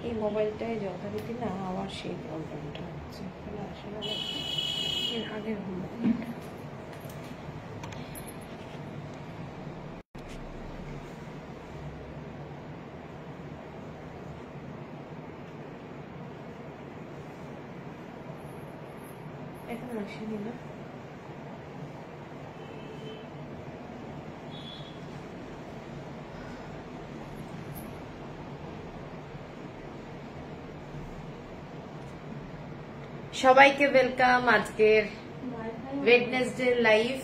এই মোবাইলটায় যথারীতি না আবার সেই প্রবলেমটা হচ্ছে, আসলে এর আগের মোবাইলটা। এখন আসেনি না। সবাইকে ওয়েলকাম আজকের ওয়েডনেসডে লাইভ।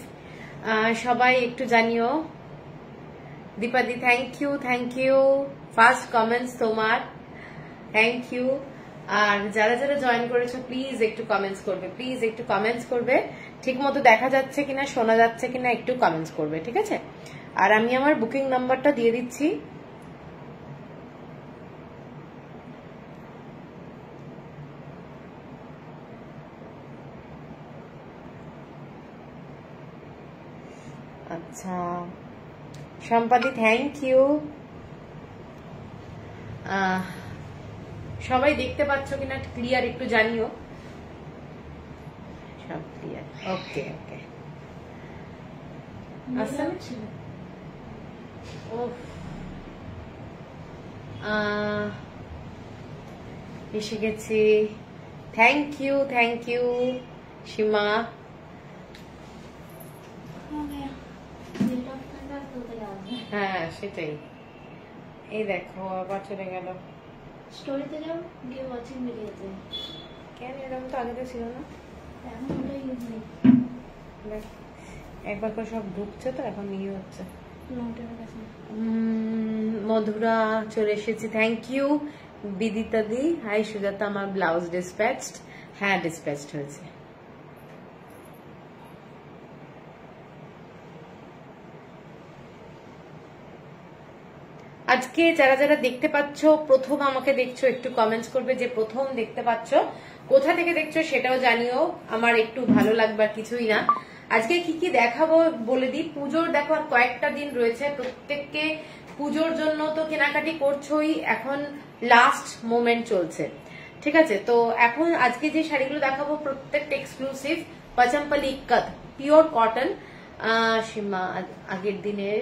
সবাই একটু জানিও। দীপাদি থ্যাংক ইউ ফার্স্ট কমেন্টস তোমার, থ্যাংক ইউ। আর যারা যারা জয়েন করেছো প্লিজ একটু কমেন্টস করবে, ঠিক মতো দেখা যাচ্ছে কিনা, শোনা যাচ্ছে কিনা একটু কমেন্টস করবে, ঠিক আছে? আর আমি আমার বুকিং নাম্বারটা দিয়ে দিচ্ছি। আচ্ছা সম্পাদি থ্যাংক ইউ। সবাই দেখতে পাচ্ছ কিনা ক্লিয়ার একটু জানিও। সব ক্লিয়ার, ওকে ওকে। এসে গেছি, থ্যাংক ইউ সীমা। হ্যাঁ সেটাই, এই দেখো আবার চলে গেল। স্টোরিতে যাও, গিয়ে ওয়াচিং ভিডিওতে। কেন এরকম তো আগে তো ছিল না। এখন ওটা ইউজ নেই, একবার করে সব ঢুকছে তো এখন ইয়ে হচ্ছে। নোটিফিকেশন। মধুরা চলে এসেছি, থ্যাংক ইউ। বিদিতা দি হাই। সুজাতা আমার ব্লাউজ ডিসপ্যাচড? হ্যাঁ ডিসপ্যাচড হয়েছে। আজকে যারা যারা দেখতে পাচ্ছ, প্রথম আমাকে দেখছো, একটু কমেন্টস করবে যে প্রথম দেখতে পাচ্ছ, কোথা থেকে দেখছো সেটাও জানিও, আমার একটু ভালো লাগবে, আর কিছুই না। আজকে কি কি দেখাবো বলে দিই। পুজোর দেখো আর কয়েকটা দিন রয়েছে, প্রত্যেককে পুজোর জন্য তো কেনাকাটি করছোই, এখন লাস্ট মোমেন্ট চলছে, ঠিক আছে? তো এখন আজকে যে শাড়িগুলো দেখাবো প্রত্যেকটা এক্সক্লুসিভ পাচাম্পালি ইক্কাত পিওর কটন। সীমা আগের দিনের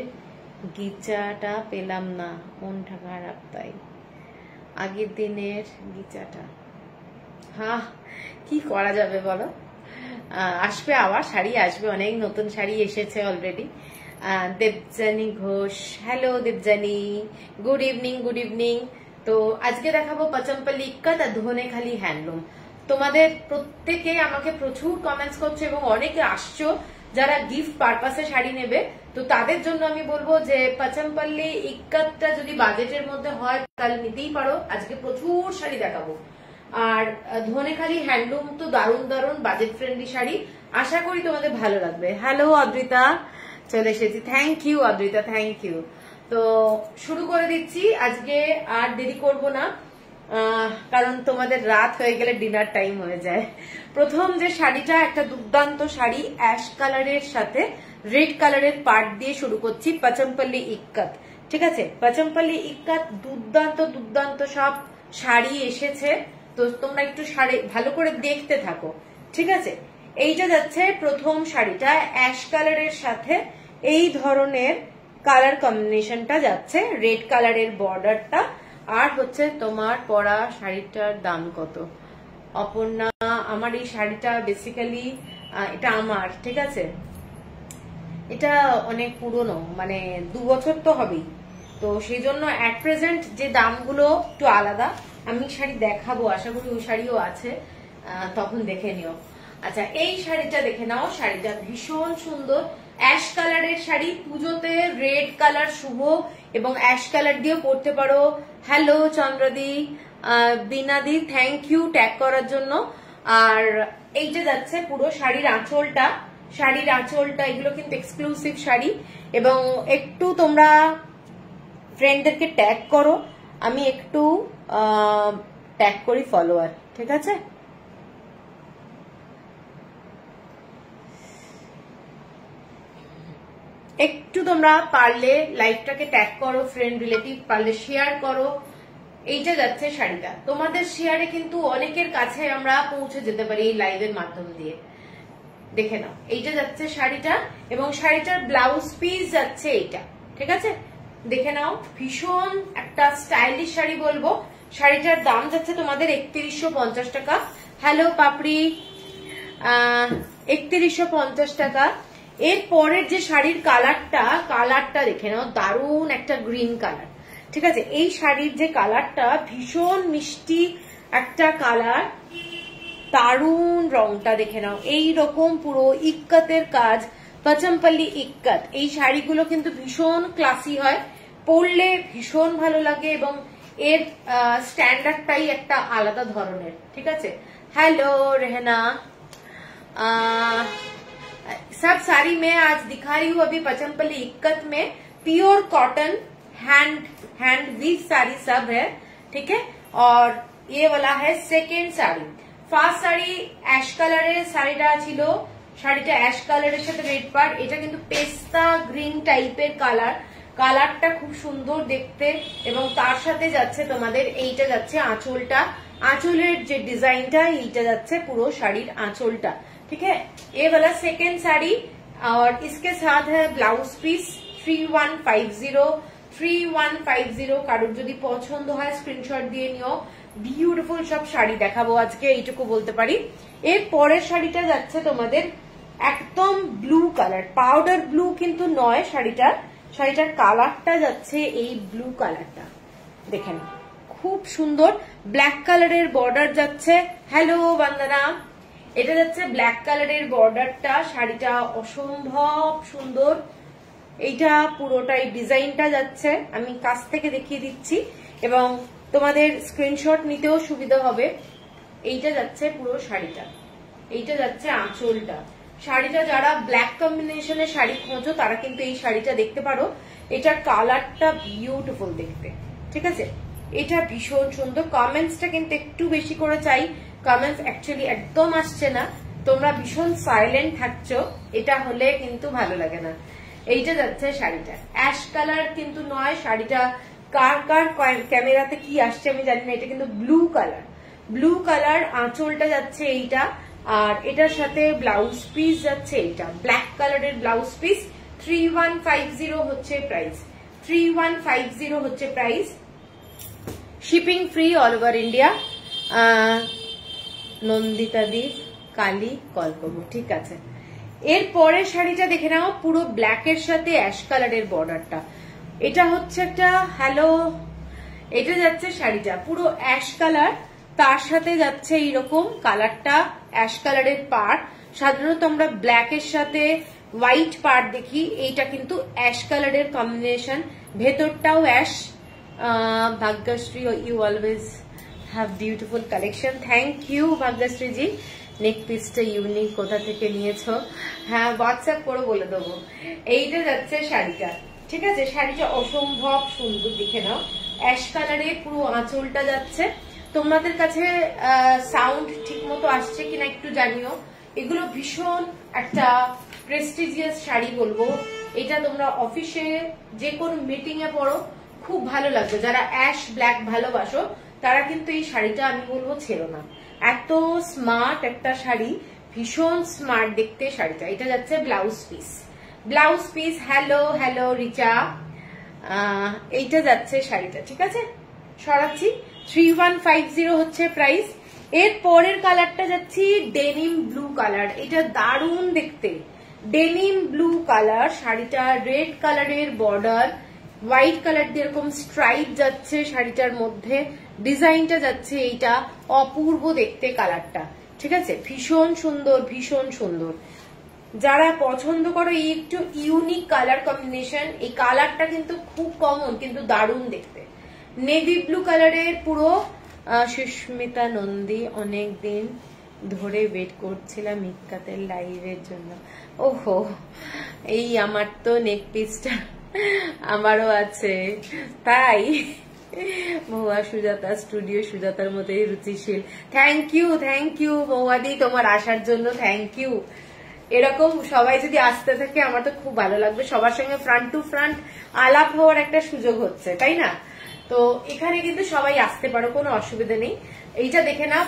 গিচাটা পেলাম না, মনটা খারাপ তাই। আগের দিনের গিচাটা, হ্যাঁ কি করা যাবে বলো। আসবে আবার শাড়ি, আসবে অনেক নতুন শাড়ি এসেছে already. Debjani Ghosh, hello Debjani, good evening. তো আজকে দেখাবো পাচাম্পালি ইক্কাত আর ধনেখালি হ্যান্ডলুম। তোমাদের প্রত্যেকে আমাকে প্রচুর কমেন্টস করছো এবং অনেকে আসছো যারা গিফট পারপাসে শাড়ি নেবে, তো তাদের জন্য আমি বলবো যে পাচাম্পাল্লি ইক্কাতটা যদি বাজেটের মধ্যে হয় তাহলে নিতেই পারো। আজকে প্রচুর শাড়ি দেখাবো। আর ধনেখালি হ্যান্ডলুম তো দারুণ বাজেট ফ্রেন্ডলি শাড়ি, আশা করি তোমাদের ভালো লাগবে। হ্যালো অদ্রিতা, চলে এসেছি, thank you Adrita, thank you. তো শুরু করে দিচ্ছি, আজকে আর দেরি করব না, কারণ তোমাদের রাত হয়ে গেলে ডিনার টাইম হয়ে যায়। প্রথম যে শাড়িটা, একটা দুর্দান্ত শাড়ি, অ্যাশ কালারের সাথে রেড কালারের পার্ট দিয়ে শুরু করছি। পাচাম্পাল্লি ইক্কাত, ঠিক আছে? পাচাম্পাল্লি ইক্কাত দুর্দান্ত সব শাড়ি এসেছে, তো তোমরা একটু শাড়ি ভালো করে দেখতে থাকো, ঠিক আছে? এইটা যাচ্ছে প্রথম শাড়িটা, অ্যাশ কালারের সাথে এই ধরনের কালার কম্বিনেশনটা যাচ্ছে, রেড কালারের বর্ডারটা। আর হচ্ছে তোমার পরা শাড়িটার দাম কত? অপর্ণা, আমার এই শাড়িটা বেসিক্যালি এটা আমার, ঠিক আছে? এটা অনেক পুরনো, মানে 2 বছর তো হবেই, তো সেই জন্য অ্যাট প্রেজেন্ট যে দামগুলো একটু আলাদা। আমি শাড়ি দেখাবো, আশা করি ওই শাড়িও আছে, তখন দেখে নিও। আচ্ছা এই শাড়িটা দেখে নাও, শাড়িটা ভীষণ সুন্দর, অ্যাশ কালারের শাড়ি, পুজোতে রেড কালার শুভ এবং অ্যাশ কালার দিয়েও পরতে পারো। হ্যালো চন্দ্রদি, বিনাদি, থ্যাংক ইউ ট্যাগ করার জন্য। আর এইটা যাচ্ছে পুরো শাড়ির আঁচলটা, এগুলো কিন্তু এক্সক্লুসিভ শাড়ি, এবং একটু তোমরা ফ্রেন্ডদেরকে ট্যাগ করো, আমি একটু ট্যাগ করি ফলোয়ার, ঠিক আছে? একটু তোমরা পারলে লাইভটাকে ট্যাগ করো, ফ্রেন্ড রিলেটিভ পারলে শেয়ার করো, এইটা যাচ্ছে শাড়িটা। তোমাদের শেয়ারে কিন্তু অনেকের কাছে আমরা পৌঁছে যেতে পারি এই লাইভের মাধ্যম দিয়ে। দেখে নাও, এইটা যাচ্ছে শাড়িটা এবং শাড়িটার ব্লাউজ পিস যাচ্ছে এইটা, ঠিক আছে? দেখে নাও, ভীষণ একটা স্টাইলিশ শাড়ি বলবো। শাড়িটার দাম যাচ্ছে তোমাদের 3150 টাকা। হ্যালো পাপড়ি, 3150 টাকা। এর পরের যে শাড়ির কালারটা দেখে নাও, দারুণ একটা গ্রিন কালার, ঠিক আছে? এই শাড়ির যে কালারটা ভীষণ মিষ্টি একটা কালার, দারুণ রংটা দেখে নাও। এই রকম পুরো ইক্কাতের কাজ, পচমপল্লি ইক্কাত। এই শাড়িগুলো কিন্তু ভীষণ ক্লাসি হয়, পরলে ভীষণ ভালো লাগে এবং এর স্ট্যান্ডার্ডটাই একটা আলাদা ধরনের, ঠিক আছে? হ্যালো রেহনা, सब साड़ी मैं आज दिखा रही हूँ अभी पचमपल्ली इक्कत में, pure cotton hand weave sari सब है, ठीक है? और ये वाला है second sari. First sari ash কালারের শাড়িটা ছিল, শাড়িটা অ্যাশ কালারের সাথে রেড পার্ট। এটা কিন্তু পেস্তা গ্রিন টাইপের কালারটা খুব সুন্দর দেখতে এবং তার সাথে যাচ্ছে তোমাদের এইটা যাচ্ছে আঁচলটা, आंचलेर जो डिजाइनটা এইটা যাচ্ছে পুরো শাড়ির আঁচলটা, ठीक है? ये वाला सेकेंड साड़ी और इसके साथ है ब्लाउज पीस 3150 কারোর যদি পছন্দ হয় স্ক্রিনশট দিয়ে নিও। বিউটিফুল সব শাড়ি দেখাবো আজকে, এইটুকু বলতে পারি। এর পরের শাড়িটা যাচ্ছে তোমাদের একদম ব্লু কালার, পাউডার ব্লু কিন্তু নয় শাড়িটার কালারটা যাচ্ছে এই ব্লু কালারটা, দেখেন খুব সুন্দর। ব্ল্যাক কালারের বর্ডার যাচ্ছে, হ্যালো বন্দনা, এটা যাচ্ছে ব্ল্যাক কালারের বর্ডারটা। শাড়িটা অসম্ভব সুন্দর, এইটা পুরোটাই ডিজাইনটা যাচ্ছে, আমি কাছ থেকে দেখিয়ে দিচ্ছি এবং তোমাদের স্ক্রিনশট নিতেও সুবিধা হবে। এইটা যাচ্ছে পুরো শাড়িটা, এইটা যাচ্ছে আঁচলটা। শাড়িটা যারা ব্ল্যাক কম্বিনেশনের শাড়ি খোঁজো তারা কিন্তু এই শাড়িটা দেখতে পারো। এটার কালারটা বিউটিফুল দেখতে, ঠিক আছে? এটা ভীষণ সুন্দর। কমেন্টসটা কিন্তু একটু বেশি করে চাই, কমেন্টস অ্যাকচুয়ালি একদম আসছে না, তোমরা ভীষণ সাইলেন্ট থাকছো, এটা হলে কিন্তু ভালো লাগে না। এইটা যাচ্ছে শাড়িটা, অ্যাশ কালার কিন্তু নয় শাড়িটা, কার ক্যামেরাতে কি আসছে আমি জানি না, এটা কিন্তু ব্লু কালার আঁচলটা যাচ্ছে এইটা, আর এটার সাথে ব্লাউজ পিস যাচ্ছে এইটা ব্ল্যাক কালারের ব্লাউজ পিস। 3150 হচ্ছে প্রাইস, 3150 হচ্ছে price, shipping free all over India. নন্দিতাদি কালী কল করবো, ঠিক আছে? এর পরের শাড়িটা দেখে নাও, পুরো ব্ল্যাকের সাথে অ্যাশ কালারের বর্ডারটা। এটা হচ্ছে একটা, হ্যালো, এটা যাচ্ছে শাড়িটা পুরো অ্যাশ কালার, তার সাথে যাচ্ছে এইরকম কালারটা অ্যাশ কালারের পার্ট। সাধারণত আমরা ব্ল্যাকের সাথে হোয়াইট পার্ট দেখি, এইটা কিন্তু অ্যাশ কালারের কম্বিনেশন, ভেতরটাও ash. Bhagyashree, you always have beautiful collection, thank you Bhagyashree ji. Neck পিসটা ইউনিক, কোথা থেকে নিয়েছো? হ্যাঁ হোয়াটসঅ্যাপ করে বলে দেবো। এইটা যাচ্ছে শাড়িটা, ঠিক আছে? শাড়িটা অসম্ভব সুন্দর, দেখে নাও অ্যাশ কালারে পুরো আঁচলটা যাচ্ছে। তোমাদের কাছে সাউন্ড ঠিক মতো আসছে কিনা একটু জানিও। এগুলো ভীষণ একটা প্রেস্টিজিয়াস শাড়ি বলবো, এটা তোমরা অফিসে যে কোনো মিটিং এ পরো, খুব ভালো লাগবে। যারা অ্যাশ ব্ল্যাক ভালোবাসো তারা কিন্তু এই শাড়িটা আমি বলবো ছেড়ো না, এত স্মার্ট একটা শাড়ি, ভীষণ স্মার্ট দেখতে শাড়িটা। এটা যাচ্ছে ব্লাউজ পিস, হ্যালো রিচা, এইটা যাচ্ছে শাড়িটা, ঠিক আছে? সরাচ্ছি, 3150 হচ্ছে প্রাইস। এর পরের কালারটা যাচ্ছি ডেনিম ব্লু কালার, এটা দারুণ দেখতে, ডেনিম ব্লু কালার। শাড়িটা রেড কালারের বর্ডার, হোয়াইট কালার দিয়ে এরকম স্ট্রাইপ যাচ্ছে শাড়িটার মধ্যে, ডিজাইনটা যাচ্ছে এইটা, অপূর্ব দেখতে কালারটা, ঠিক আছে? ভীষণ সুন্দর। যারা পছন্দ করো এই একটু ইউনিক কালার কম্বিনেশন, এই কালারটা কিন্তু খুব কমন কিন্তু দারুণ দেখতে। নেভি ব্লু কালারের পুরো। সুস্মিতা নন্দী, অনেক দিন ধরে ওয়েট করছিলাম ইক্কাতের লাইভের জন্য। ওহো, এই আমার তো নেক পিসটা আমারও আছে, তাই মহুয়া সুজাতা স্টুডিও, সুজাতার মতোই রুচিশীল। থ্যাংক ইউ মহুয়াদি, তোমার আসার জন্য থ্যাংক ইউ। এরকম সবাই যদি আসতে থাকে আমার তো খুব ভালো লাগবে, সবার সঙ্গে ফ্রন্ট টু ফ্রন্ট আলাপ হওয়ার একটা সুযোগ হচ্ছে, তাই না? তো এখানে কিন্তু সবাই আসতে পারো, কোনো অসুবিধা নেই। এইটা দেখে নাও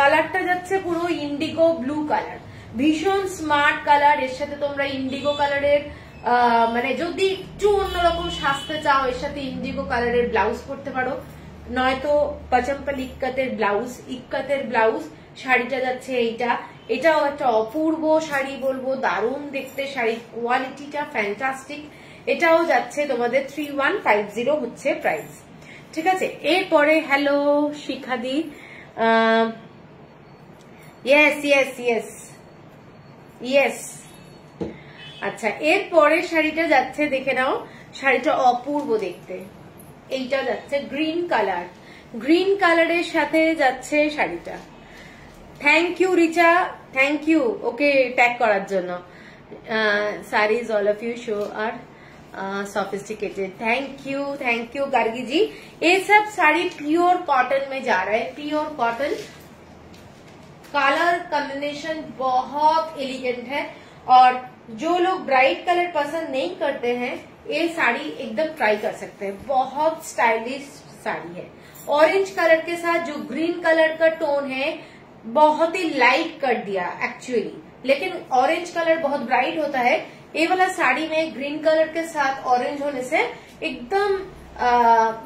কালারটা যাচ্ছে পুরো ইন্ডিগো ব্লু কালার, ভীষণ স্মার্ট কালার। এর সাথে তোমরা ইন্ডিগো কালারের মানে যদি একটু অন্যরকম সাজতে চাও এর সাথে ইন্ডিগো কালারের ব্লাউজ পরতে পারো, নয়তো পচম্পল ইক্কাতের ব্লাউজ। শাড়িটা যাচ্ছে এটাও একটা অপূর্ব শাড়ি বলবো, দারুণ দেখতে শাড়ির কোয়ালিটিটা ফ্যান্টাস্টিক। এটাও যাচ্ছে তোমাদের 3150 হচ্ছে প্রাইস, ঠিক আছে। এরপরে হ্যালো শিখাদি, ইয়েস আচ্ছা, এরপরে শাড়িটা যাচ্ছে দেখে নাও, শাড়িটা অপূর্ব দেখতে। এইটা যাচ্ছে গ্রিন কালারের সাথে যাচ্ছে শাড়িটা। Thank you Richa, thank you okay tag করার জন্য। Saris all of you show are sophisticated, thank you Gargi ji. ये सब साड़ी प्योर कॉटन में जा रहा है, प्योर कॉटन। कलर कॉम्बिनेशन बहुत एलिगेंट है, और जो लोग ब्राइट कलर पसंद नहीं करते हैं ये साड़ी एकदम ट्राई कर सकते हैं, बहुत स्टाइलिश साड़ी है। ऑरेंज कलर के साथ जो ग्रीन कलर का टोन है बहुत ही लाइट कर दिया एक्चुअली, लेकिन ऑरेंज कलर बहुत ब्राइट होता है। ये वाला साड़ी में ग्रीन कलर के साथ ऑरेंज होने से एकदम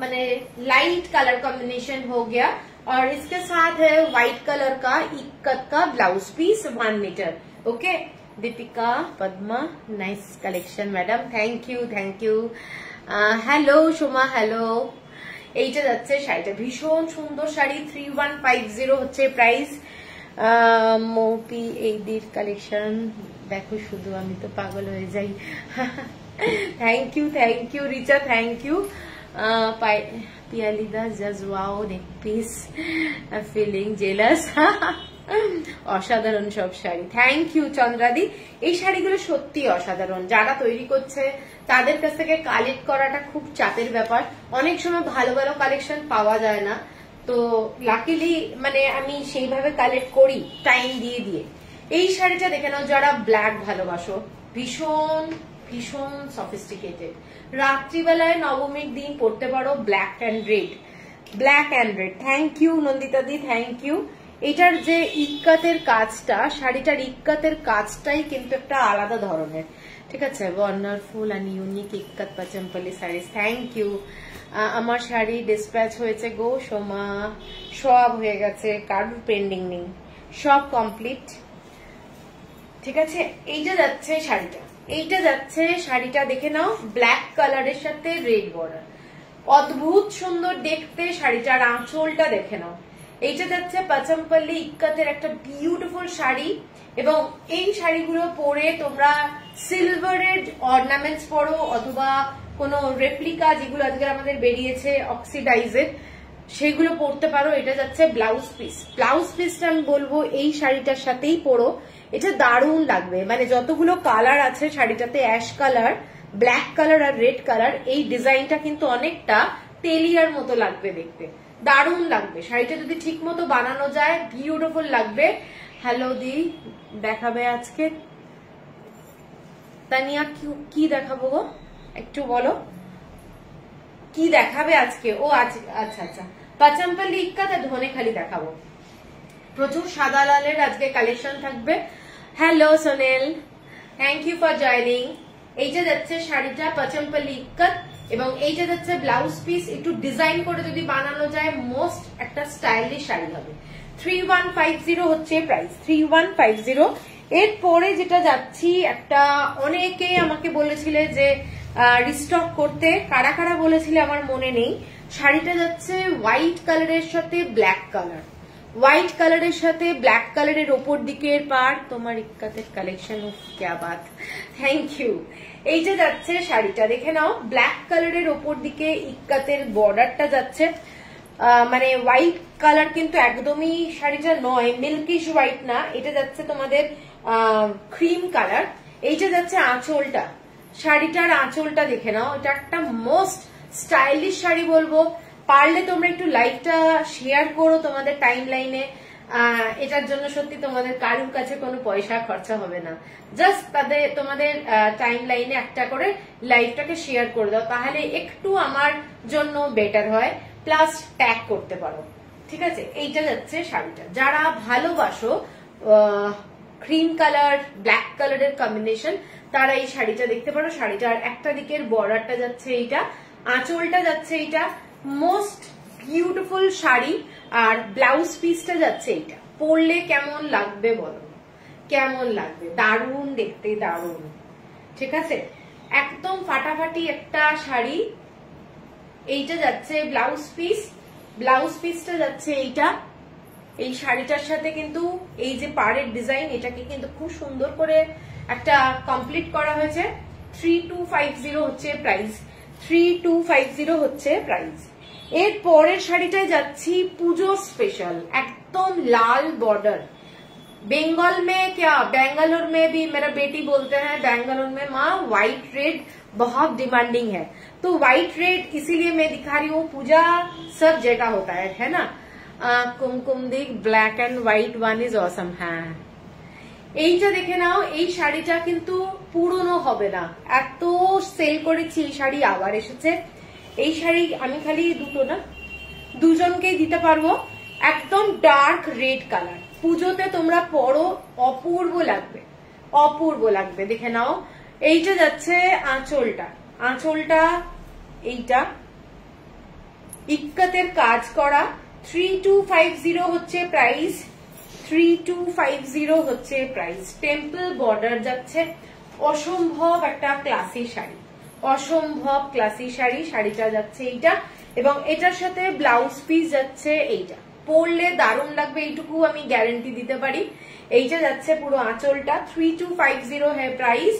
माने लाइट कलर कॉम्बिनेशन हो गया। और इसके साथ है व्हाइट कलर का इक्कत का blouse piece 1 metre. Okay Deepika Padma, nice collection madam, thank you. Hello Soma, hello. এইটা যাচ্ছে শাড়িটা, ভীষণ সুন্দর শাড়ি, 3150 হচ্ছে প্রাইস। মৌপি এইদির কালেকশন দেখো শুধু, আমি তো পাগল হয়ে যাই। Thank you Richa, thank you. পিয়ালিদা just wow neck piece, feeling jealous. অসাধারণ সব শাড়ি, থ্যাংক ইউ চন্দ্রাদি। এই শাড়িগুলো সত্যি অসাধারণ, যারা তৈরি করছে তাদের কাছ থেকে কালেক্ট করাটা খুব চাপের ব্যাপার, অনেক সময় ভালো ভালো কালেকশন পাওয়া যায় না। তো লাকিলি মানে আমি সেইভাবে কালেক্ট করি টাইম দিয়ে। এই শাড়িটা দেখে নাও, যারা ব্ল্যাক ভালোবাসো, ভীষণ সফিস্টিকেটেড, রাত্রিবেলায় নবমীর দিন পরতে পারো। Black and red, thank you Nandita দি, থ্যাংক ইউ। এটার যে ইক্কাতের কাজটা, শাড়িটার ইক্কাতের কাজটাই কিন্তু একটা আলাদা ধরনের, ঠিক আছে। Wonderful and unique ikat Pochampally sari, thank you. আমার শাড়ি ডিসপ্যাচ হয়েছে গো সোমা, সব হয়ে গেছে, কারোর পেন্ডিং নেই, সব কমপ্লিট, ঠিক আছে। এইটা যাচ্ছে শাড়িটা দেখে নাও, ব্ল্যাক কালারের সাথে রেড বর্ডার, অদ্ভুত সুন্দর দেখতে শাড়িটার। আঁচলটা দেখে নাও, এইটা যাচ্ছে পচম্পল্লি ইক্কাতের একটা বিউটিফুল শাড়ি। এবং এই শাড়িগুলো পরে তোমরা সিলভারের অর্নামেন্টস পরো, অথবা কোনো রেপ্লিকা যেগুলো আজকে আমাদের বেরিয়েছে অক্সিডাইজের, সেগুলো পরতে পারো। এটা যাচ্ছে ব্লাউজ পিসটা আমি বলবো এই শাড়িটার সাথেই পরো, এটা দারুণ লাগবে। মানে যতগুলো কালার আছে শাড়িটাতে, অ্যাশ কালার, ব্ল্যাক কালার আর রেড কালার, এই ডিজাইনটা কিন্তু অনেকটা তেলিয়ার মতো লাগবে দেখতে, দারুণ লাগবে। শাড়িটা যদি ঠিক মতো বানানো যায় বিউটিফুল লাগবে। হ্যালো দি, দেখাবে আজকে তানিয়া? কি দেখাবো গো, একটু বলো কি দেখাবে আজকে? ও আচ্ছা, পচম্পল্লি ইক্কাত আর ধনেখালি দেখাবো। প্রচুর সাদা লালের আজকে কালেকশন থাকবে। Hello Sonel, thank you for joining. এইটা যাচ্ছে শাড়িটা পচম্পল্লি ইক্কাত, এবং এইটা যাচ্ছে ব্লাউজ পিস। একটু ডিজাইন করে যদি বানানো যায় মোস্ট একটা স্টাইলিশ শাড়ি হবে। 3150 হচ্ছে প্রাইস, 3150। এরপরে যেটা যাচ্ছি, একটা অনেকেই আমাকে বলেছিলে যে রিস্টক করতে, কারা কারা বলেছিলে আমার মনে নেই। শাড়িটা যাচ্ছে হোয়াইট কালারের সাথে ব্ল্যাক কালার, হোয়াইট কালারের সাথে ব্ল্যাক কালারের ওপর দিকের পার। তোমার ইক্কাতের কালেকশন, ক্যা বাত, থ্যাংক ইউ। এইটা যাচ্ছে শাড়িটা দেখে নাও, ব্ল্যাক কালারের ওপর দিকে ইক্কাতের বর্ডারটা যাচ্ছে। মানে হোয়াইট কালার কিন্তু একদমই শাড়িটা নয়, মিল্কিশ হোয়াইট না, এটা যাচ্ছে তোমাদের ক্রিম কালার। এইটা যাচ্ছে আঁচলটা, শাড়িটার আঁচলটা দেখে নাও, এটা একটা মোস্ট স্টাইলিশ শাড়ি বলবো। পারলে তোমরা একটু লাইভটা শেয়ার করো তোমাদের টাইম লাইনে, এটার জন্য সত্যি তোমাদের কারুর কাছে কোনো পয়সা খরচা হবে না, জাস্ট তোমাদের টাইম লাইনে একটা করে লাইভটাকে শেয়ার করে দাও, তাহলে একটু আমার জন্য বেটার হয়, প্লাস ট্যাগ করতে পারো। ঠিক আছে, এইটা যাচ্ছে শাড়িটা। যারা ভালোবাসো ক্রিম কালার ব্ল্যাক কালারের কম্বিনেশন, তারা এই শাড়িটা দেখতে পারো। শাড়িটার একটা দিকের বর্ডারটা যাচ্ছে এইটা, আঁচলটা যাচ্ছে এইটা, মোস্ট বিউটিফুল শাড়ি, আর ব্লাউজ পিসটা যাচ্ছে এইটা। পরলে কেমন লাগবে বলো, কেমন লাগবে? দারুণ দেখতে, দারুণ। ঠিক আছে, একদম ফাটাফাটি একটা শাড়ি। এইটা যাচ্ছে ব্লাউজ পিস, ব্লাউজ পিসটা যাচ্ছে এইটা। এই শাড়িটার সাথে কিন্তু এই যে পাড়ের ডিজাইন, এটাকে কিন্তু খুব সুন্দর করে একটা কমপ্লিট করা হয়েছে। 3250 হচ্ছে প্রাইস, 3250 হচ্ছে প্রাইস। এর পরের শাড়িটায় যাচ্ছি পুজো স্পেশাল, একদম লাল बॉर्डर। बंगाल में क्या, बेंगलोर में भी मेरा बेटी बोलते हैं बेंगलोर में माँ व्हाइट रेड बहुत डिमांडिंग है, तो व्हाइट रेड इसीलिए मैं दिखा रही हूँ। पूजा सब जगह होता है ना। कुमकुम दिख black and white one is awesome. হ্যাঁ, এইটা দেখে নাও। এই শাড়িটা কিন্তু পুরনো হবে না, এত সেল করেছি এই শাড়ি, আবার এসেছে। এই শাড়ি আমি খালি দুজনকেই দিতে পারবো। একদম ডার্ক রেড কালার, পুজোতে তোমরা পরো, অপূর্ব লাগবে, অপূর্ব লাগবে। দেখে নাও, এইটা যাচ্ছে আঁচলটা, আঁচলটা এইটা ইক্কাতের কাজ করা। 3250 হচ্ছে প্রাইস, 3250 হচ্ছে প্রাইস। টেম্পল বর্ডার যাচ্ছে, অসম্ভব একটা ক্লাসি শাড়ি, অসম্ভব ক্লাসি শাড়ি। শাড়িটা যাচ্ছে এইটা, এবং এটার সাথে ব্লাউজ পিস যাচ্ছে এইটা। পরলে দারুণ লাগবে, এইটুকু আমি গ্যারেন্টি দিতে পারি। এইটা যাচ্ছে পুরো আঁচলটা। 3250 है price.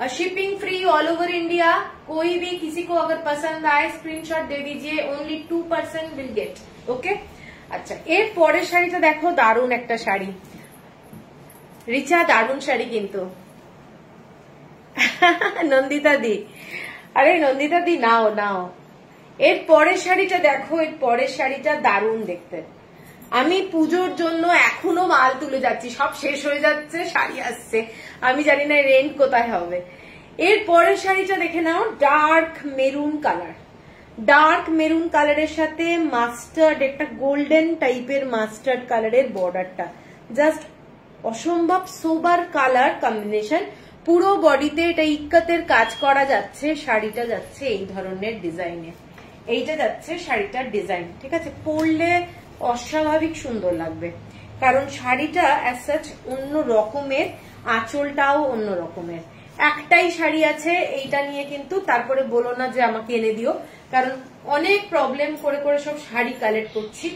Shipping free all over India. कोई भी किसी को अगर पसंद आए स्क्रीनशॉट दे दीजिए, ओनली 2% विल गेट। ओके, আচ্ছা, এর পরের শাড়িটা দেখো, দারুণ একটা শাড়ি। রিচা, দারুণ শাড়ি কিন্তু। নন্দিতা দি, আরে নন্দিতা দি নাও নাও। এর পরের শাড়িটা দেখো, এর পরের শাড়িটা দারুণ দেখতে। আমি পুজোর জন্য এখনো মাল তুলে যাচ্ছি, সব শেষ হয়ে যাচ্ছে, শাড়ি আসছে, আমি জানি না রেন্ট কোথায় হবে। এর পরের শাড়িটা দেখে নাও, dark maroon colour, dark maroon কালারের সাথে মাস্টার্ড, একটা গোল্ডেন টাইপের মাস্টার্ড কালারের বর্ডারটা, জাস্ট অসম্ভব সোবার কালার কম্বিনেশন। পুরো বডিতে এটা ইক্কাতের কাজ করা যাচ্ছে। শাড়িটা যাচ্ছে এই ধরনের ডিজাইনে, এইটা যাচ্ছে শাড়িটার ডিজাইন। ঠিক আছে, পরলে অস্বাভাবিক সুন্দর লাগবে, কারণ শাড়িটা অ্যাজ সাচ অন্য রকমের, আঁচলটাও অন্য রকমের। একটাই শাড়ি আছে এইটা নিয়ে, কিন্তু তারপরে বলো না যে আমাকে এনে দিও, কারণ অনেক প্রবলেম করে করে সব শাড়ি কালেক্ট করছি,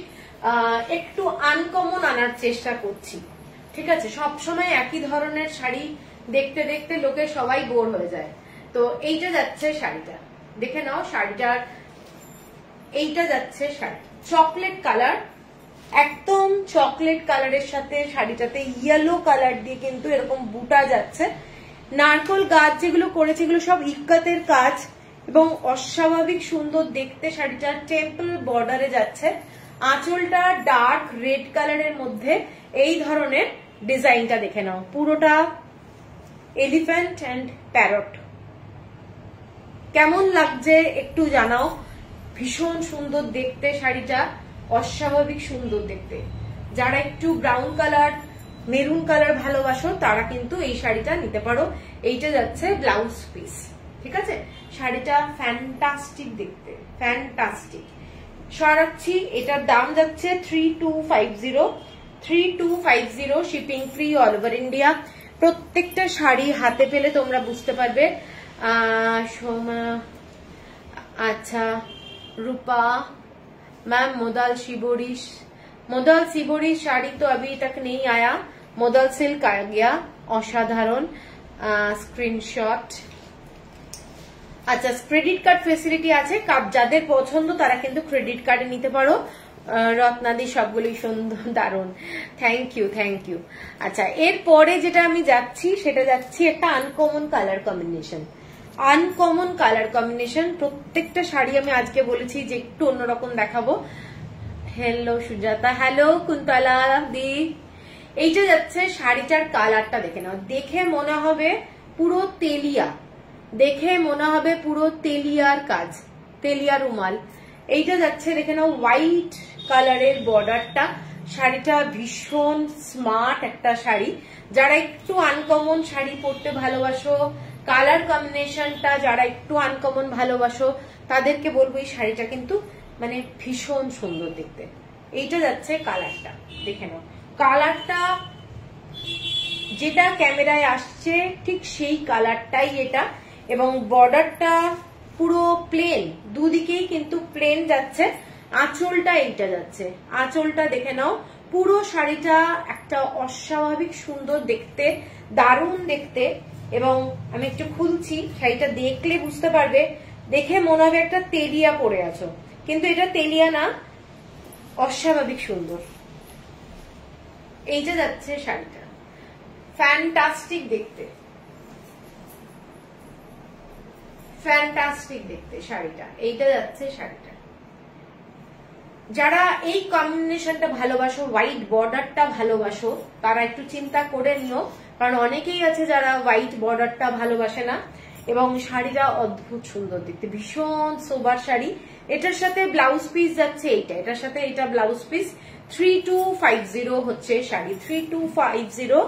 একটু আনকমন আনার চেষ্টা করছি। ঠিক আছে, সবসময় একই ধরনের শাড়ি দেখতে দেখতে লোকে সবাই বোর হয়ে যায়। তো এইটা যাচ্ছে শাড়িটা, দেখে নাও শাড়িটার। এইটা যাচ্ছে শাড়ি, চকলেট কালার, একদম চকলেট কালারের সাথে শাড়িটাতে ইয়েলো কালার দিয়ে কিন্তু এরকম বুটা যাচ্ছে। নারকোল গাছ যেগুলো করেছে এগুলো সব ইক্কাতের কাজ, এবং অস্বাভাবিক সুন্দর দেখতে। শাড়িটা টেম্পল বর্ডারে যাচ্ছে, আঁচলটা ডার্ক রেড কালারের মধ্যে এই ধরনের ডিজাইনটা দেখে নাও। পুরোটা এলিফ্যান্ট এন্ড প্যারট। কেমন লাগছে একটু জানাও। ভীষণ সুন্দর দেখতে শাড়িটা, অস্বাভাবিক সুন্দর দেখতে। যারা একটু ব্রাউন কালার, মেরুন কালার ভালোবাসো তারা কিন্তু এই শাড়িটা নিতে পারো। এইটা যাচ্ছে ব্লাউজ পিস। ঠিক আছে, শাড়িটা ফ্যান্টাস্টিক দেখতে, ফ্যান্টাস্টিক। সরাচ্ছি, এটার দাম যাচ্ছে 3250, 3250, shipping free all over India. প্রত্যেকটা শাড়ি হাতে পেলে তোমরা বুঝতে পারবে। আচ্ছা, रूपा मैम, मोदाल शिबोरी साड़ी तो अभी तक नहीं आया, मोदाल सिल्क आ गया, असाधारण। स्क्रीनशॉट। আচ্ছা, ক্রেডিট কার্ড ফেসিলিটি আছে, যাদের পছন্দ তারা কিন্তু ক্রেডিট কার্ডে নিতে পারো। রত্নাদি সবগুলোই সুন্দর, দারুণ, থ্যাংক ইউ, থ্যাংক ইউ। আচ্ছা, এরপরে যেটা আমি যাচ্ছি সেটা যাচ্ছি একটা uncommon colour combination, uncommon colour combination. প্রত্যেকটা শাড়ি আমি আজকে বলেছি যে একটু অন্যরকম দেখাবো। হ্যালো সুজাতা, হ্যালো কুন্তলা দি। এইটা যাচ্ছে শাড়িটার কালারটা দেখে নাও, দেখে মনে হবে পুরো তেলিয়া, দেখে মনে হবে পুরো তেলিয়ার কাজ, তেলিয়া রুমাল। এইটা যাচ্ছে দেখে নাও হোয়াইট কালারের বর্ডারটা। শাড়িটা ভীষণ স্মার্ট একটা শাড়ি। যারা একটু আনকমন শাড়ি পরতে ভালোবাসো, কালার কম্বিনেশনটা যারা একটু আনকমন ভালোবাসো, তাদেরকে বলবো এই শাড়িটা কিন্তু মানে ভীষণ সুন্দর দেখতে। এইটা যাচ্ছে কালারটা দেখে নাও, কালারটা যেটা ক্যামেরায় আসছে ঠিক সেই কালারটাই এটা। এবং বর্ডারটা পুরো প্লেন, দুদিকেই কিন্তু প্লেন যাচ্ছে। আঁচলটা এইটা যাচ্ছে, আঁচলটা দেখে নাও। পুরো শাড়িটা একটা অস্বাভাবিক সুন্দর দেখতে, দারুণ দেখতে। এবং আমি একটু খুলছি, শাড়িটা দেখলে বুঝতে পারবে, দেখে মনে হবে একটা তেলিয়া পরে আছো, কিন্তু এটা তেলিয়া না, অস্বাভাবিক সুন্দর। এইটা যাচ্ছে শাড়িটা, ফ্যান্টাস্টিক দেখতে, ফ্যান্টাস্টিক দেখতে শাড়িটা। এইটা যাচ্ছে শাড়িটা। যারা এই কম্বিনেশনটা ভালোবাসো, হোয়াইট বর্ডারটা ভালোবাসো, তারা একটু চিন্তা করে নিও, কারণ অনেকেই আছে যারা হোয়াইট বর্ডারটা ভালোবাসে না। এবং শাড়িটা অদ্ভুত সুন্দর দেখতে, ভীষণ সোবার শাড়ি। এটার সাথে ব্লাউজ পিস যাচ্ছে এইটা, এটার সাথে এটা ব্লাউজ পিস। 3250 হচ্ছে শাড়ি, 3250।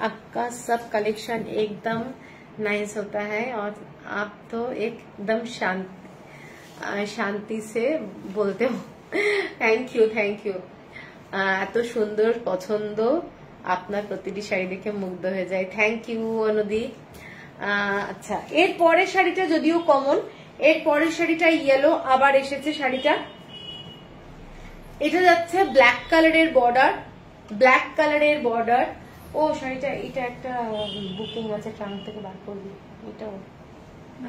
आपका सब कलेक्शन एकदम नाइस होता है और आप तो एकदम শান্তি সে বলতে হো। Thank you, thank you. এত সুন্দর পছন্দ, আপনার প্রতিটি শাড়ি দেখে মুগ্ধ হয়ে যায়। থ্যাংক ইউ অনুদি। আচ্ছা, এর পরের শাড়িটা যদিও কমন, এর পরের শাড়িটা ইয়েলো আবার এসেছে শাড়িটা। এটা যাচ্ছে ব্ল্যাক কালারের বর্ডার, ব্ল্যাক কালারের বর্ডার। ও শাড়িটা, এটা একটা বুকিং আছে, ট্রাঙ্ক থেকে বার করবি, এটাও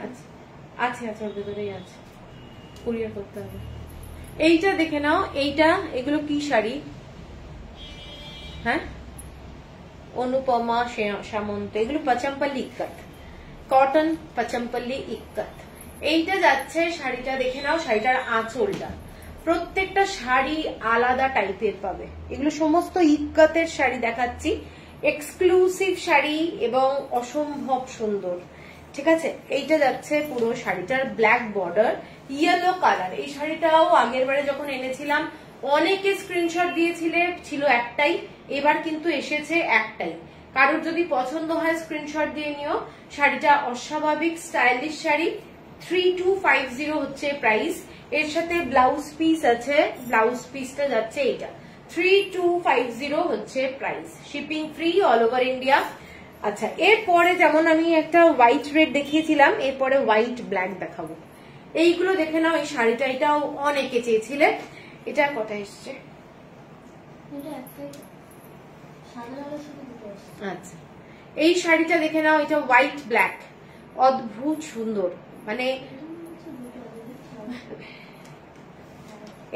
আচ্ছা আছে, আছে ওর ভেতরেই আছে, কুরিয়ার করতে হবে। এইটা দেখে নাও, এইটা, এগুলো কি শাড়ি? হ্যাঁ, অনুপমা সামন্ত, এগুলো পচমপল্লি ইক্কত, কটন পচমপল্লি ইক্কত। এইটা যাচ্ছে শাড়িটা দেখে নাও, শাড়িটার আঁচলটা, প্রত্যেকটা শাড়ি আলাদা টাইপের পাবে। এগুলো সমস্ত ইক্কতের শাড়ি দেখাচ্ছি, এক্সক্লুসিভ শাড়ি এবং অসম্ভব সুন্দর। ঠিক আছে, এইটা যাচ্ছে পুরো শাড়িটার ব্ল্যাক বর্ডার, ইয়েলো কালার। এই শাড়িটাও আগের বারে যখন এনেছিলাম অনেকে স্ক্রিনশট দিয়েছিলে, ছিল একটাই, এবার কিন্তু এসেছে একটাই। কারোর যদি পছন্দ হয় স্ক্রিনশট দিয়ে নিও। শাড়িটা অস্বাভাবিক স্টাইলিশ শাড়ি, 3250 হচ্ছে প্রাইস। এর সাথে ব্লাউজ পিস আছে, ব্লাউজ পিসটা যাচ্ছে এইটা, 3250 হচ্ছে price, shipping free all over India. আচ্ছা, এরপরে যেমন আমি একটা হোয়াইট রেড দেখিয়েছিলাম, এরপরে হোয়াইট ব্ল্যাক দেখাবো। এইগুলো দেখে নাও, এই শাড়িটা, এটাও অনেকে চেয়েছিলে। এটা কটা এসছে? আচ্ছা, এই শাড়িটা দেখে নাও, এটা হোয়াইট ব্ল্যাক, অদ্ভুত সুন্দর, মানে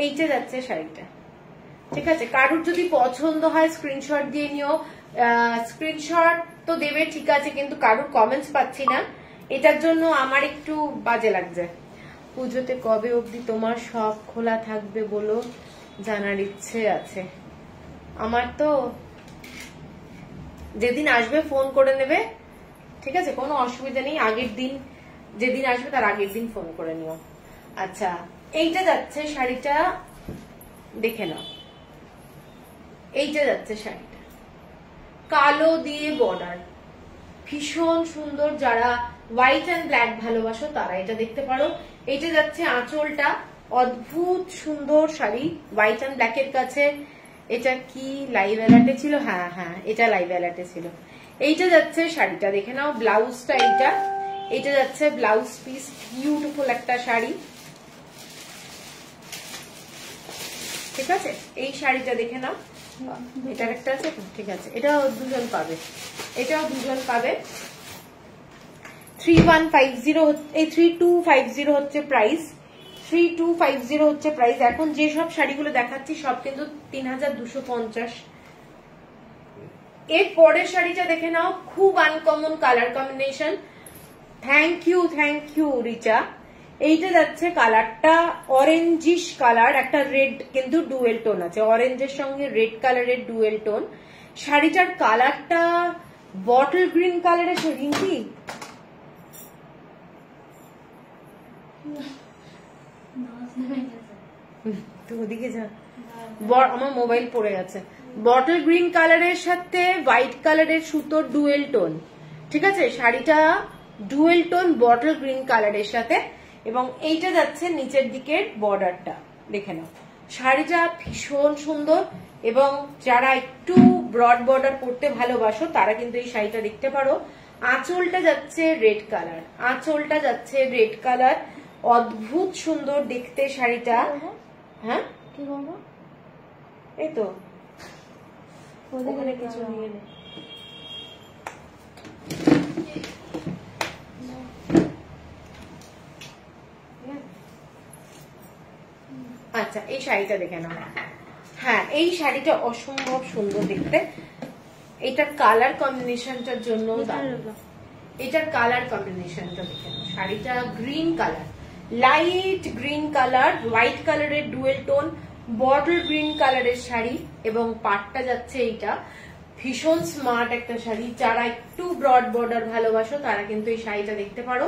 এইটা যাচ্ছে শাড়িটা। ঠিক আছে, কারুর যদি পছন্দ হয় স্ক্রিনশট দিয়ে নিও। স্ক্রিনশট তো দেবে ঠিক আছে, কিন্তু কারুর কমেন্টস পাচ্ছি না, এটার জন্য আমার একটু বাজে লাগছে। পুজোতে কবে অবধি তোমার শপ খোলা থাকবে বলো, জানার ইচ্ছে আছে। আমার তো যেদিন আসবে ফোন করে নেবে, ঠিক আছে, কোনো অসুবিধা নেই। আগের দিন যেদিন আসবে তার আগের দিন ফোন করে নিও। আচ্ছা, এইটা যাচ্ছে শাড়িটা, দেখে নাও, এইটা যাচ্ছে শাড়িটা, কালো দিয়ে বর্ডার, ভীষণ সুন্দর। যারা হোয়াইট অ্যান্ড ব্ল্যাক ভালোবাসো তারা এটা দেখতে পারো। এইটা যাচ্ছে আঁচলটা, অদ্ভুত সুন্দর শাড়ি, হোয়াইট অ্যান্ড ব্ল্যাকের কাছে। এটা কি লাইভ অ্যালার্টে ছিল? হ্যাঁ হ্যাঁ, এটা লাইভ অ্যালার্টে ছিল। এইটা যাচ্ছে শাড়িটা, দেখে নাও, ব্লাউজটা এইটা, এটা যাচ্ছে ব্লাউজ পিস, বিউটিফুল একটা শাড়ি। ঠিক আছে, এই শাড়িটা দেখে নাও, এটার একটা আছে, ঠিক আছে, এটাও দুজন পাবে, এটাও দুজন পাবে। 3150, এই 3250 হচ্ছে প্রাইস, 3250 হচ্ছে প্রাইস। এখন যে সব শাড়িগুলো দেখাচ্ছি সব কিন্তু 3250। এর পরের শাড়িটা দেখে নাও, খুব uncommon colour combination. Thank you Richa. এইটা যাচ্ছে কালারটা অরেঞ্জিশ কালার, একটা রেড কিন্তু ডুয়েল টোন আছে, অরেঞ্জের সঙ্গে রেড কালারের ডুয়েল টোন। শাড়িটার কালারটা বটল গ্রিন কালারের, রিঙ্কি তো ওদিকে যা, আমার মোবাইল পড়ে গেছে। বটল গ্রিন কালারের সাথে হোয়াইট কালারের সুতোর ডুয়েল টোন, ঠিক আছে, শাড়িটা ডুয়েল টোন বটল গ্রিন কালারের সাথে। এবং এইটা যাচ্ছে নিচের দিকের বর্ডারটা, দেখে নাও। শাড়িটা ভীষণ সুন্দর, এবং যারা একটু ব্রড বর্ডার পরতে ভালোবাসো তারা কিন্তু এই শাড়িটা দেখতে পারো। আঁচলটা যাচ্ছে রেড কালার, আঁচলটা যাচ্ছে রেড কালার, অদ্ভুত সুন্দর দেখতে শাড়িটা। হ্যাঁ কি করবো? এই তো ওখানে কিছু নিয়ে নে। আচ্ছা, এই শাড়িটা দেখে নাও। হ্যাঁ, এই শাড়িটা অসম্ভব সুন্দর দেখতে। এটার কালার কম্বিনেশনটার জন্য, এটার কালার কম্বিনেশনটা দেখে নাও। শাড়িটা green colour, light green colour, white কালারের ডুয়েল টোন, বটল গ্রিন কালারের শাড়ি, এবং পাটটা যাচ্ছে এইটা। ভীষণ স্মার্ট একটা শাড়ি, যারা একটু ব্রড বর্ডার ভালোবাসো তারা কিন্তু এই শাড়িটা দেখতে পারো।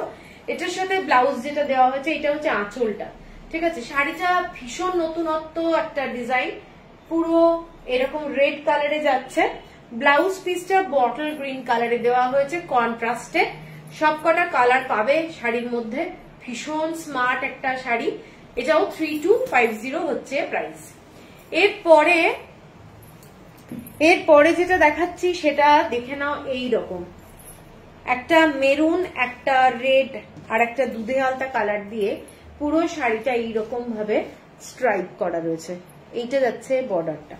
এটার সাথে ব্লাউজ যেটা দেওয়া হয়েছে, এটা হচ্ছে আঁচলটা, ঠিক আছে। শাড়িটা ভীষণ নতুনত্ব একটা ডিজাইন, পুরো এরকম রেড কালারে যাচ্ছে। ব্লাউজ পিসটা বটল গ্রিন কালারে দেওয়া হয়েছে কন্ট্রাস্টে। সবকটা কালার পাবে শাড়ির মধ্যে। ভীষণ স্মার্ট একটা শাড়ি, এটাও 3250 হচ্ছে প্রাইস। এরপরে যেটা দেখাচ্ছি সেটা দেখে নাও। এই রকম একটা মেরুন, একটা রেড আর একটা দুধে আলতা কালার দিয়ে পুরো শাড়িটা এইরকম ভাবে স্ট্রাইপ করা রয়েছে। এইটা যাচ্ছে বর্ডারটা।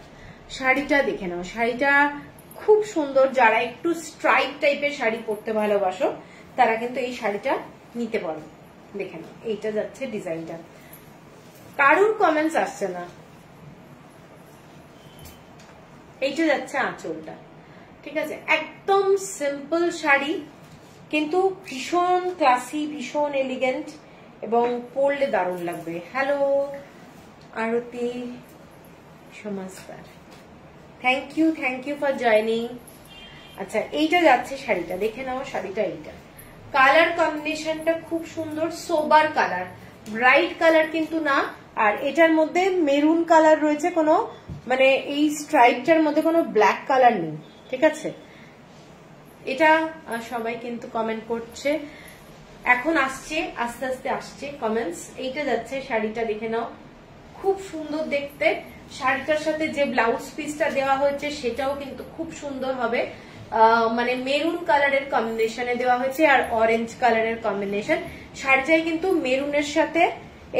শাড়িটা দেখে নাও, শাড়িটা খুব সুন্দর। যারা একটু স্ট্রাইপ টাইপের শাড়ি পরতে ভালোবাসো তারা কিন্তু এই শাড়িটা নিতে পারো। দেখে নাও, এইটা যাচ্ছে ডিজাইনটা। কারুর কমেন্টস আসছে না। এইটা যাচ্ছে আঁচলটা, ঠিক আছে। একদম সিম্পল শাড়ি, কিন্তু ভীষণ ক্লাসি, ভীষণ এলিগেন্ট, এবং পরলে দারুণ লাগবে। Hello Arati Samajdar, thank you for joining. আচ্ছা, এইটা যাচ্ছে শাড়িটা, দেখে নাও। শাড়িটা এইটা কালার কম্বিনেশনটা খুব সুন্দর, সোবার কালার, ব্রাইট কালার কিন্তু না। আর এটার মধ্যে মেরুন কালার রয়েছে, কোনো মানে এই স্ট্রাইপটার মধ্যে কোনো ব্ল্যাক কালার নেই, ঠিক আছে। এটা সবাই কিন্তু কমেন্ট করছে, এখন আসছে, আস্তে আস্তে আসছে কমেন্টস। এইটা যাচ্ছে শাড়িটা, দেখে নাও, খুব সুন্দর দেখতে। শাড়িটার সাথে যে ব্লাউজ পিসটা দেওয়া হয়েছে সেটাও কিন্তু খুব সুন্দর হবে, মানে মেরুন কালারের কম্বিনেশনে দেওয়া হয়েছে আর অরেঞ্জ কালারের কম্বিনেশন। শাড়িটাই কিন্তু মেরুনের সাথে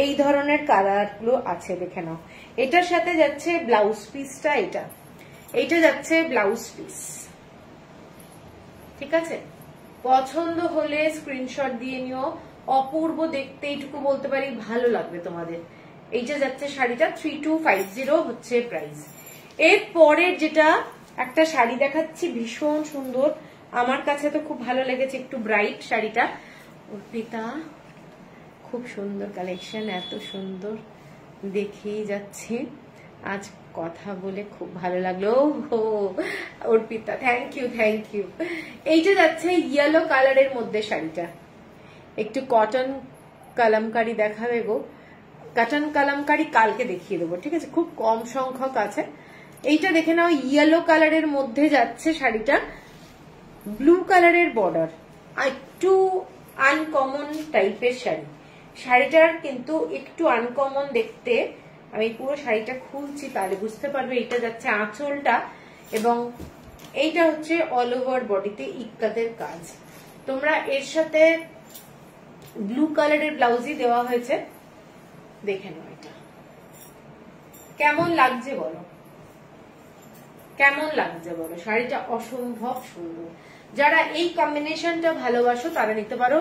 এই ধরনের কালার গুলো আছে, দেখে নাও। এটার সাথে যাচ্ছে ব্লাউজ পিসটা, এইটা যাচ্ছে ব্লাউজ পিস, ঠিক আছে। পছন্দ হলে স্ক্রিনশট দিয়ে নিও। অপূর্ব দেখতে, এইটুকু বলতে পারি, ভালো লাগবে তোমাদের। এইটা যাচ্ছে শাড়িটা 3250 হচ্ছে প্রাইস। এরপরের যেটা একটা শাড়ি দেখাচ্ছি, ভীষণ সুন্দর, আমার কাছে তো খুব ভালো লেগেছে, একটু ব্রাইট শাড়িটা। অর্পিতা, খুব সুন্দর কালেকশন, এত সুন্দর দেখেই যাচ্ছি। আজ কথা বলে খুব ভালো লাগলো। Arpita, thank you. এইটা যাচ্ছে ইয়েলো কালারের মধ্যে শাড়িটা, একটু কটন কালামকারি দেখাবে গো। কটন কালামকারি কালকে দেখিয়ে দেবো, ঠিক আছে, খুব কম সংখ্যক আছে। এইটা দেখে নাও, ইয়েলো কালারের মধ্যে যাচ্ছে শাড়িটা, ব্লু কালারের বর্ডার, একটু আনকমন টাইপের শাড়ি। শাড়িটার কিন্তু একটু আনকমন দেখতে। আমি পুরো শাড়িটা খুলছি, তাহলে বুঝতে পারবে। এটা যাচ্ছে আঁচলটা, এবং এইটা হচ্ছে অল ওভার বডিতে ইক্কাতের কাজ। তোমরা এর সাথে ব্লু কালারের ব্লাউজই দেওয়া হয়েছে, দেখে নাও। এটা কেমন লাগছে বলো, কেমন লাগছে বলো। শাড়িটা অসম্ভব সুন্দর। যারা এই কম্বিনেশনটা ভালোবাসো তারা নিতে পারো,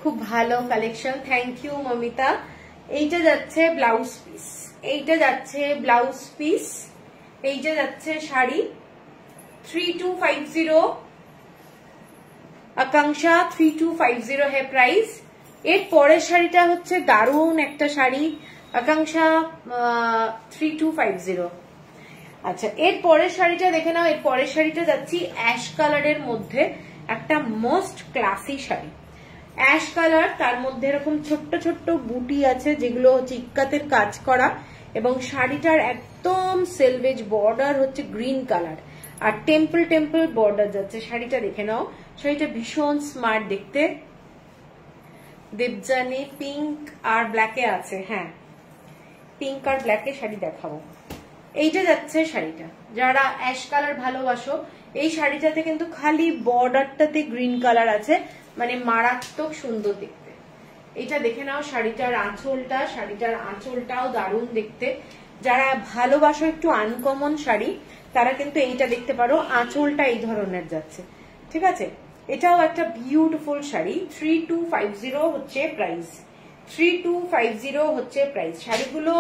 খুব ভালো কালেকশন। Thank you Momita. এইটা যাচ্ছে ব্লাউজ পিস, এইটা যাচ্ছে ব্লাউজ পিস, এইটা যাচ্ছে শাড়ি 3250। आकांक्षा 3250 है प्राइस। এর পরের শাড়িটা হচ্ছে দারুণ একটা শাড়ি, আকাঙ্ক্ষা 3250। আচ্ছা, এর পরের শাড়িটা দেখে নাও। এর পরের শাড়িটা যাচ্ছি অ্যাশ কালারের মধ্যে, একটা most classy sari, ash colour, তার মধ্যে এরকম ছোট্ট ছোট্ট বুটি আছে যেগুলো হচ্ছে ইক্কাতের কাজ করা, এবং শাড়িটার একদম সেলভেজ বর্ডার হচ্ছে গ্রিন কালার, আর টেম্পল টেম্পল বর্ডার যাচ্ছে। শাড়িটা দেখে নাও, শাড়িটা ভীষণ স্মার্ট দেখতে। দেবজানি পিঙ্ক আর ব্ল্যাকে আছে, হ্যাঁ পিঙ্ক আর ব্ল্যাকে শাড়ি দেখাবো। এইটা যাচ্ছে শাড়িটা, যারা অ্যাশ কালার ভালোবাসো, এই শাড়িটাতে কিন্তু খালি বর্ডারটাতে গ্রিন কালার আছে, মানে মারাত্মক সুন্দর দেখতে। এটা দেখে নাও শাড়িটার আঁচলটা, শাড়িটার আঁচলটাও দারুণ দেখতে। যারা ভালোবাসো একটু আনকমন শাড়ি, তারা কিন্তু এইটা দেখতে পারো, আঁচলটা এই ধরনের যাচ্ছে, ঠিক আছে। এটাও একটা বিউটিফুল শাড়ি। 3250 হচ্ছে প্রাইস, 3250 হচ্ছে প্রাইস। শাড়িগুলো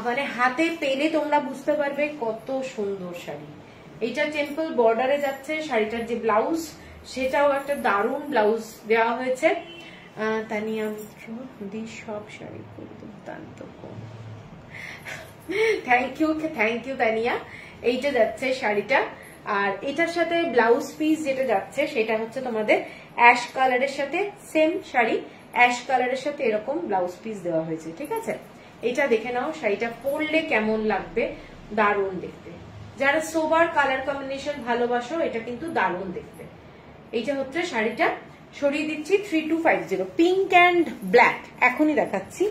মানে হাতে পেলে তোমরা বুঝতে পারবে কত সুন্দর শাড়ি। এইটা টেম্পল বর্ডারে যাচ্ছে। শাড়িটার যে ব্লাউজ, সেটাও একটা দারুণ ব্লাউজ দেওয়া হয়েছে। তানিয়া মিত্র দি সব শাড়ি দুর্দান্ত, থ্যাংক ইউ তানিয়া। এইটা যাচ্ছে শাড়িটা, আর এটার সাথে ব্লাউজ পিস যেটা যাচ্ছে সেটা হচ্ছে তোমাদের অ্যাশ কালারের সাথে, সেম শাড়ি অ্যাশ কালারের সাথে এরকম ব্লাউজ পিস দেওয়া হয়েছে, ঠিক আছে। এটা দেখে নাও, শাড়িটা পরলে কেমন লাগবে, দারুণ দেখতে। যারা সোবার কালার কম্বিনেশন ভালোবাসো, এটা কিন্তু দারুণ দেখতে। এইটা হচ্ছে শাড়িটা, সরিয়ে দিচ্ছি 3250। পিঙ্ক অ্যান্ড ব্ল্যাক এখনই দেখাচ্ছি,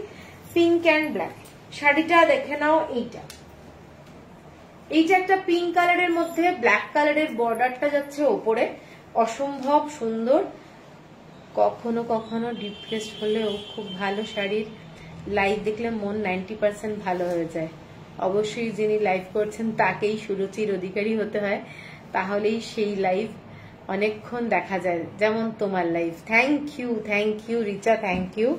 পিঙ্ক অ্যান্ড ব্ল্যাক শাড়িটা দেখে নাও। এইটা একটা পিঙ্ক কালারের মধ্যে ব্ল্যাক কালারের বর্ডারটা যাচ্ছে ওপরে, অসম্ভব সুন্দর। কখনো কখনো ডিপ্রেসড হলেও খুব ভালো শাড়ির লাইভ দেখলে মন 90% ভালো হয়ে যায়। অবশ্যই যিনি লাইভ করছেন তাকেই সুরুচির অধিকারী হতে হয়, তাহলেই সেই লাইভ অনেকক্ষণ দেখা যায়, যেমন তোমার live. Thank you Richa, thank you,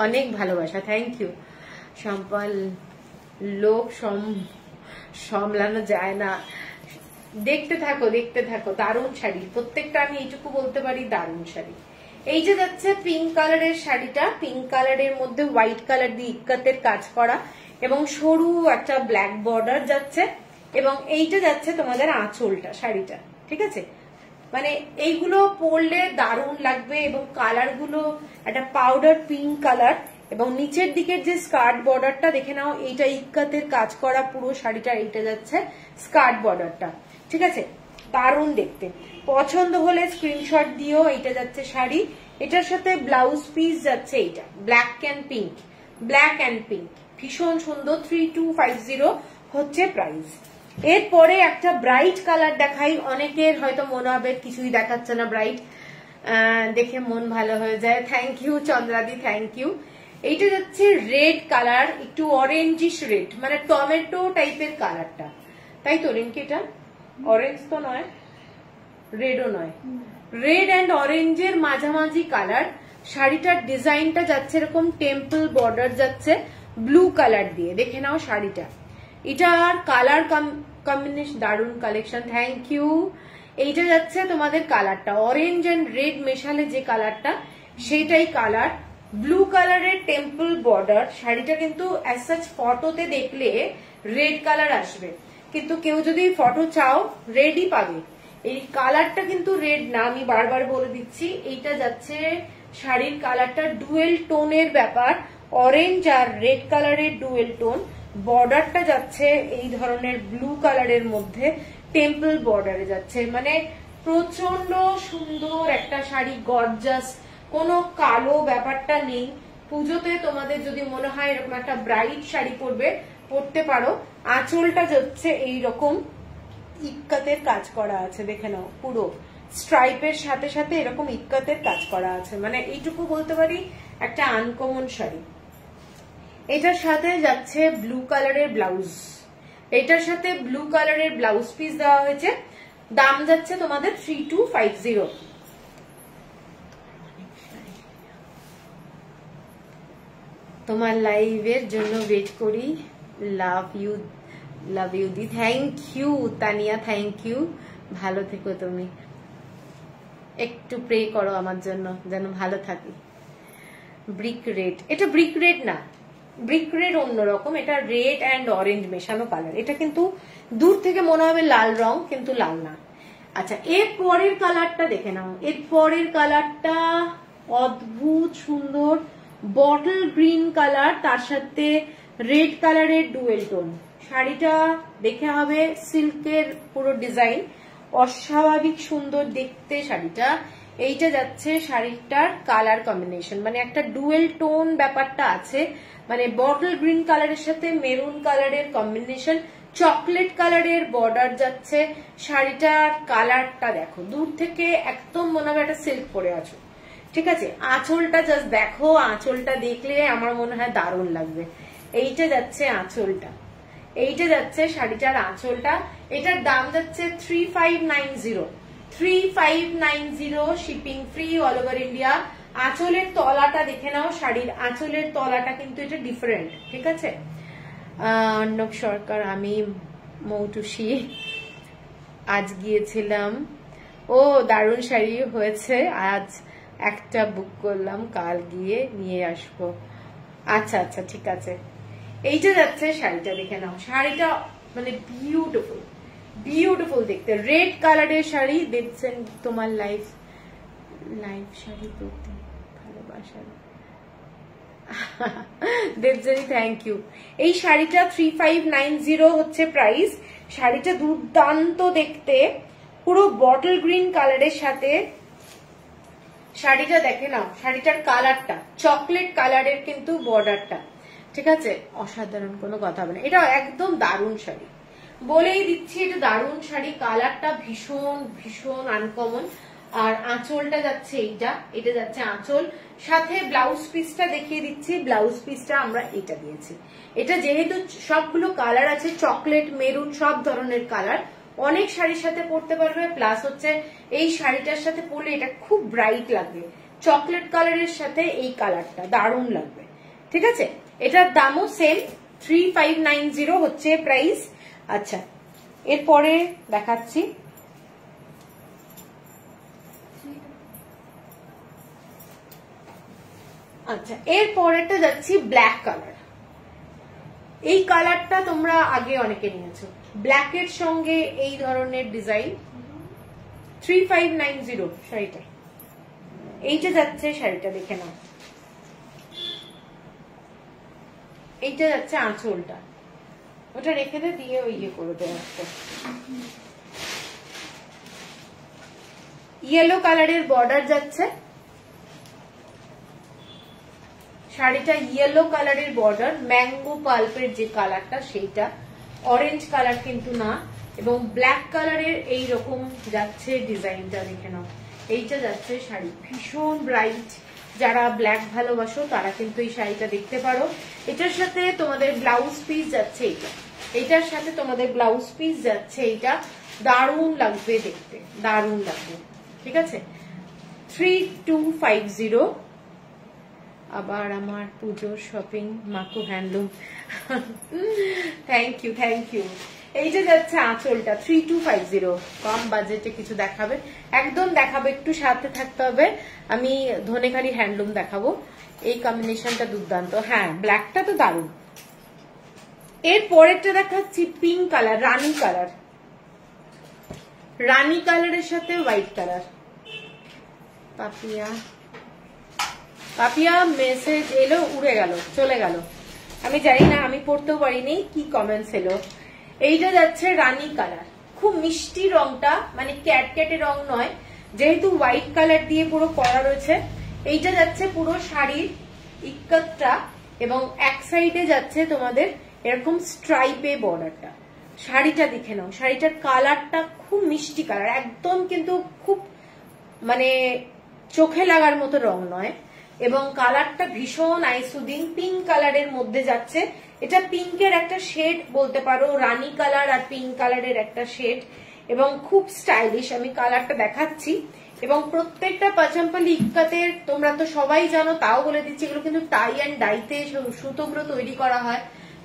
অনেক ভালোবাসা, থ্যাংক ইউ। সম্পাল লোক সামলানো যায় না, দেখতে থাকো দারুণ শাড়ি প্রত্যেকটা। আমি এইটুকু বলতে পারি, দারুণ শাড়ি। এই যে যাচ্ছে পিঙ্ক কালারের শাড়িটা, পিঙ্ক কালারের মধ্যে হোয়াইট কালার দিয়ে ইক্কাতের কাজ করা, এবং সরু একটা ব্ল্যাক বর্ডার যাচ্ছে, এবং এইটা যাচ্ছে তোমাদের আঁচলটা শাড়িটা, ঠিক আছে। মানে এইগুলো পরলে দারুণ লাগবে, এবং কালার গুলো একটা পাউডার পিঙ্ক কালার, এবং নিচের দিকের যে স্কার্ট বর্ডারটা দেখে নাও, এইটা ইক্কাতের কাজ করা পুরো শাড়িটা, এইটা যাচ্ছে স্কার্ট বর্ডারটা, ঠিক আছে, দারুণ দেখতে। পছন্দ হলে স্ক্রিনশট দিও। এইটা যাচ্ছে শাড়ি, এটার সাথে ব্লাউজ পিস যাচ্ছে এইটা ব্ল্যাক অ্যান্ড পিঙ্ক, ভীষণ সুন্দর। 3250 হচ্ছে প্রাইস। এরপরে একটা ব্রাইট কালার দেখাই। অনেকের হয়তো মনে হবে কিছুই দেখাচ্ছে না, ব্রাইট দেখে মন ভালো হয়ে যায়। থ্যাংক ইউ চন্দ্রাদি, থ্যাংক ইউ। এইটা যাচ্ছে রেড কালার, একটু অরেঞ্জিশ রেড, মানে টমেটো টাইপের কালারটা, তাই তো রিঙ্কি? এটা অরেঞ্জ তো নয়, রেডও নয়, রেড অ্যান্ড অরেঞ্জের মাঝামাঝি কালার। শাড়িটার ডিজাইনটা যাচ্ছে এরকম টেম্পল বর্ডার যাচ্ছে ব্লু কালার দিয়ে, দেখে নাও শাড়িটা। এটার কালার কম্বিনেশন দারুণ কালেকশন, থ্যাংক ইউ। এইটা যাচ্ছে তোমাদের কালারটা অরেঞ্জ অ্যান্ড রেড মেশালে যে কালারটা, সেটাই কালার, ব্লু কালারের টেম্পল বর্ডার। শাড়িটা কিন্তু অ্যাজ সাচ ফটোতে দেখলে রেড কালার আসবে, কিন্তু কেউ যদি ফটো চাও রেডই পাবে। এই কালারটা কিন্তু রেড না, আমি বারবার বলে দিচ্ছি। এইটা যাচ্ছে শাড়ির কালারটা ডুয়েল টোনের ব্যাপার, অরেঞ্জ আর রেড কালারের ডুয়েল টোন। বর্ডারটা যাচ্ছে এই ধরনের ব্লু কালারের মধ্যে টেম্পল বর্ডারে যাচ্ছে, মানে প্রচন্ড সুন্দর একটা শাড়ি, গর্জাস, কোনো কালো ব্যাপারটা নেই। পুজোতে তোমাদের যদি মনে হয় এরকম একটা ব্রাইট শাড়ি পরতে পারো। আঁচলটা যাচ্ছে এইরকম ইক্কাতের কাজ করা আছে, দেখে নাও, পুরো স্ট্রাইপের সাথে সাথে এরকম ইক্কাতের কাজ করা আছে, মানে এইটুকু বলতে পারি একটা আনকমন শাড়ি। এটার সাথে যাচ্ছে ব্লু কালারের ব্লাউজ, এটার সাথে ব্লু কালারের ব্লাউজ পিস দেওয়া হয়েছে। দাম যাচ্ছে তোমাদের 3250। তোমার লাইভের জন্য ওয়েট করি। লাভ ইউ দি, thank you Tania, thank you, ভালো থেকো তুমি। একটু প্রে করো আমার জন্য যেন ভালো থাকি। ব্রিক রেড, এটা ব্রিক রেড না, ব্রিক রেড অন্যরকম, এটা রেড অ্যান্ড অরেঞ্জ মেশানো কালার। এটা কিন্তু দূর থেকে মনে হবে লাল রং, কিন্তু লাল না। আচ্ছা, এর পরের কালারটা দেখে নাও। এর পরের কালারটা অদ্ভুত সুন্দর বটল গ্রিন কালার, তার সাথে রেড কালারের ডুয়েল টোন। শাড়িটা দেখে হবে সিল্কের পুরো ডিজাইন, অস্বাভাবিক সুন্দর দেখতে শাড়িটা। এইটা যাচ্ছে শাড়িটার কালার কম্বিনেশন, মানে একটা ডুয়েল টোন ব্যাপারটা আছে, মানে বটল গ্রিন কালারের সাথে মেরুন কালারের কম্বিনেশন, চকলেট কালারের বর্ডার যাচ্ছে। শাড়িটার কালারটা দেখো, দূর থেকে একদম মনে হবে একটা সিল্ক পরে আছো। ঠিক আছে, আঁচলটা জাস্ট দেখো, আঁচলটা দেখলে আমার মনে হয় দারুণ লাগবে। এইটা যাচ্ছে আঁচলটা, এইটা যাচ্ছে শাড়িটার আঁচলটা। এটার দাম যাচ্ছে 3590, 3590, shipping free all over India. আঁচলের তলাটা দেখে নাও, শাড়ির আঁচলের তলাটা কিন্তু এটা ডিফারেন্ট। ঠিক আছে, অর্ণব সরকার, আমি মৌটুসি, আজ গিয়েছিলাম। ও দারুণ শাড়ি হয়েছে, আজ একটা বুক করলাম, কাল গিয়ে নিয়ে আসবো। আচ্ছা আচ্ছা, ঠিক আছে। এইটা যাচ্ছে শাড়িটা দেখে নাও, শাড়িটা মানে বিউটিফুল, বিউটিফুল দেখতে, রেড কালারের শাড়ি। দেখছেন তোমার লাইফ শাড়ি পরতে ভালোবাসা দেবজানি, থ্যাংক ইউ। এই শাড়িটা 3590 হচ্ছে প্রাইস। শাড়িটা দুর্দান্ত দেখতে, পুরো বটল গ্রিন কালারের সাথে শাড়িটা দেখে নাও। শাড়িটার কালারটা চকলেট কালারের কিন্তু বর্ডারটা, ঠিক আছে, অসাধারণ, কোনো কথা হবে না। এটা একদম দারুণ শাড়ি, বলেই দিচ্ছি, এটা দারুণ শাড়ি। কালারটা ভীষণ ভীষণ আনকমন। আর আঁচলটা যাচ্ছে এইটা, এটা যাচ্ছে আঁচল, সাথে ব্লাউজ পিসটা দেখিয়ে দিচ্ছি। ব্লাউজ পিসটা আমরা এটা দিয়েছি। এটা যেহেতু সবগুলো কালার আছে, চকলেট, মেরুন, সব ধরনের কালার, অনেক শাড়ির সাথে পরতে পারবে। প্লাস হচ্ছে এই শাড়িটার সাথে পরলে এটা খুব ব্রাইট লাগবে, চকলেট কালারের সাথে এই কালারটা দারুণ লাগবে। ঠিক আছে, এটার দামও সেম, 3590 হচ্ছে প্রাইস। আচ্ছা, এরপরে দেখাচ্ছি আচ্ছা, এরপরেটা যাচ্ছি ব্ল্যাক কালার। এই কালারটা তোমরা আগে অনেকে নিয়েছো, ব্ল্যাকের সঙ্গে এই ধরনের ডিজাইন। 3590 শাড়িটা, এইটা যাচ্ছে শাড়িটা দেখে নাও। এইটা যাচ্ছে আঁচলটা, ওটা রেখে দিয়ে ওই ইয়ে করে দেওয়া। ইয়েলো কালারের বর্ডার যাচ্ছে, শাড়িটা ইয়েলো কালারের বর্ডার, ম্যাঙ্গো পাল্পের যে কালারটা সেইটা, অরেঞ্জ কালার কিন্তু না। এবং ব্ল্যাক কালারের এই রকম যাচ্ছে ডিজাইনটা দেখে নাও। এইটা যাচ্ছে শাড়ি, ভীষণ ব্রাইট। যারা ব্ল্যাক ভালোবাসো তারা কিন্তু এই শাড়িটা দেখতে পারো। এটার সাথে তোমাদের ব্লাউজ পিস যাচ্ছে এইটা, এইটার সাথে তোমাদের ব্লাউজ পিস যাচ্ছে এইটা। দারুণ লাগবে দেখতে, দারুণ লাগবে। ঠিক আছে, 3250। আবার আমার পুজোর শপিং মাকু handloom, thank you thank you. এইটা যাচ্ছে আঁচলটা, 3250। কম বাজেটে কিছু দেখাবে, একদম দেখাবে, একটু সাথে থাকতে হবে। আমি ধনেখালি হ্যান্ডলুম দেখাবো, এই কম্বিনেশনটা দুর্দান্ত। হ্যাঁ, ব্ল্যাকটা তো দারুণ। এর পরেরটা দেখাচ্ছি পিঙ্ক কালার, রানী কালার, রানী কালারের সাথে white colour. Papiya Papiya message এলো, উড়ে গেল, চলে গেল, আমি জানি না, আমি পড়তেও পারিনি কি কমেন্টস এলো। এইটা যাচ্ছে রানী কালার, খুব মিষ্টি রংটা, মানে ক্যাটক্যাটে রং নয়, যেহেতু হোয়াইট কালার দিয়ে পুরো করা রয়েছে। এইটা যাচ্ছে পুরো শাড়ির ইক্কাতটা, এবং এক সাইডে যাচ্ছে তোমাদের এরকম স্ট্রাইপে বর্ডারটা। শাড়িটা দেখে নাও, শাড়িটার কালারটা খুব মিষ্টি কালার, একদম কিন্তু খুব মানে চোখে লাগার মতো রং নয়, এবং কালারটা ভীষণ আইসুদিং, পিঙ্ক কালারের মধ্যে যাচ্ছে। এটা পিঙ্কের একটা শেড বলতে পারো, রানী কালার আর পিঙ্ক কালারের একটা শেড, এবং খুব স্টাইলিশ। আমি কালারটা দেখাচ্ছি। এবং প্রত্যেকটা পাচাম্পালি ইক্কাতের তোমরা তো সবাই জানো, তাও বলে দিচ্ছি, এগুলো কিন্তু টাই অ্যান্ড ডাইতে সুতোগুলো তৈরি করা হয়,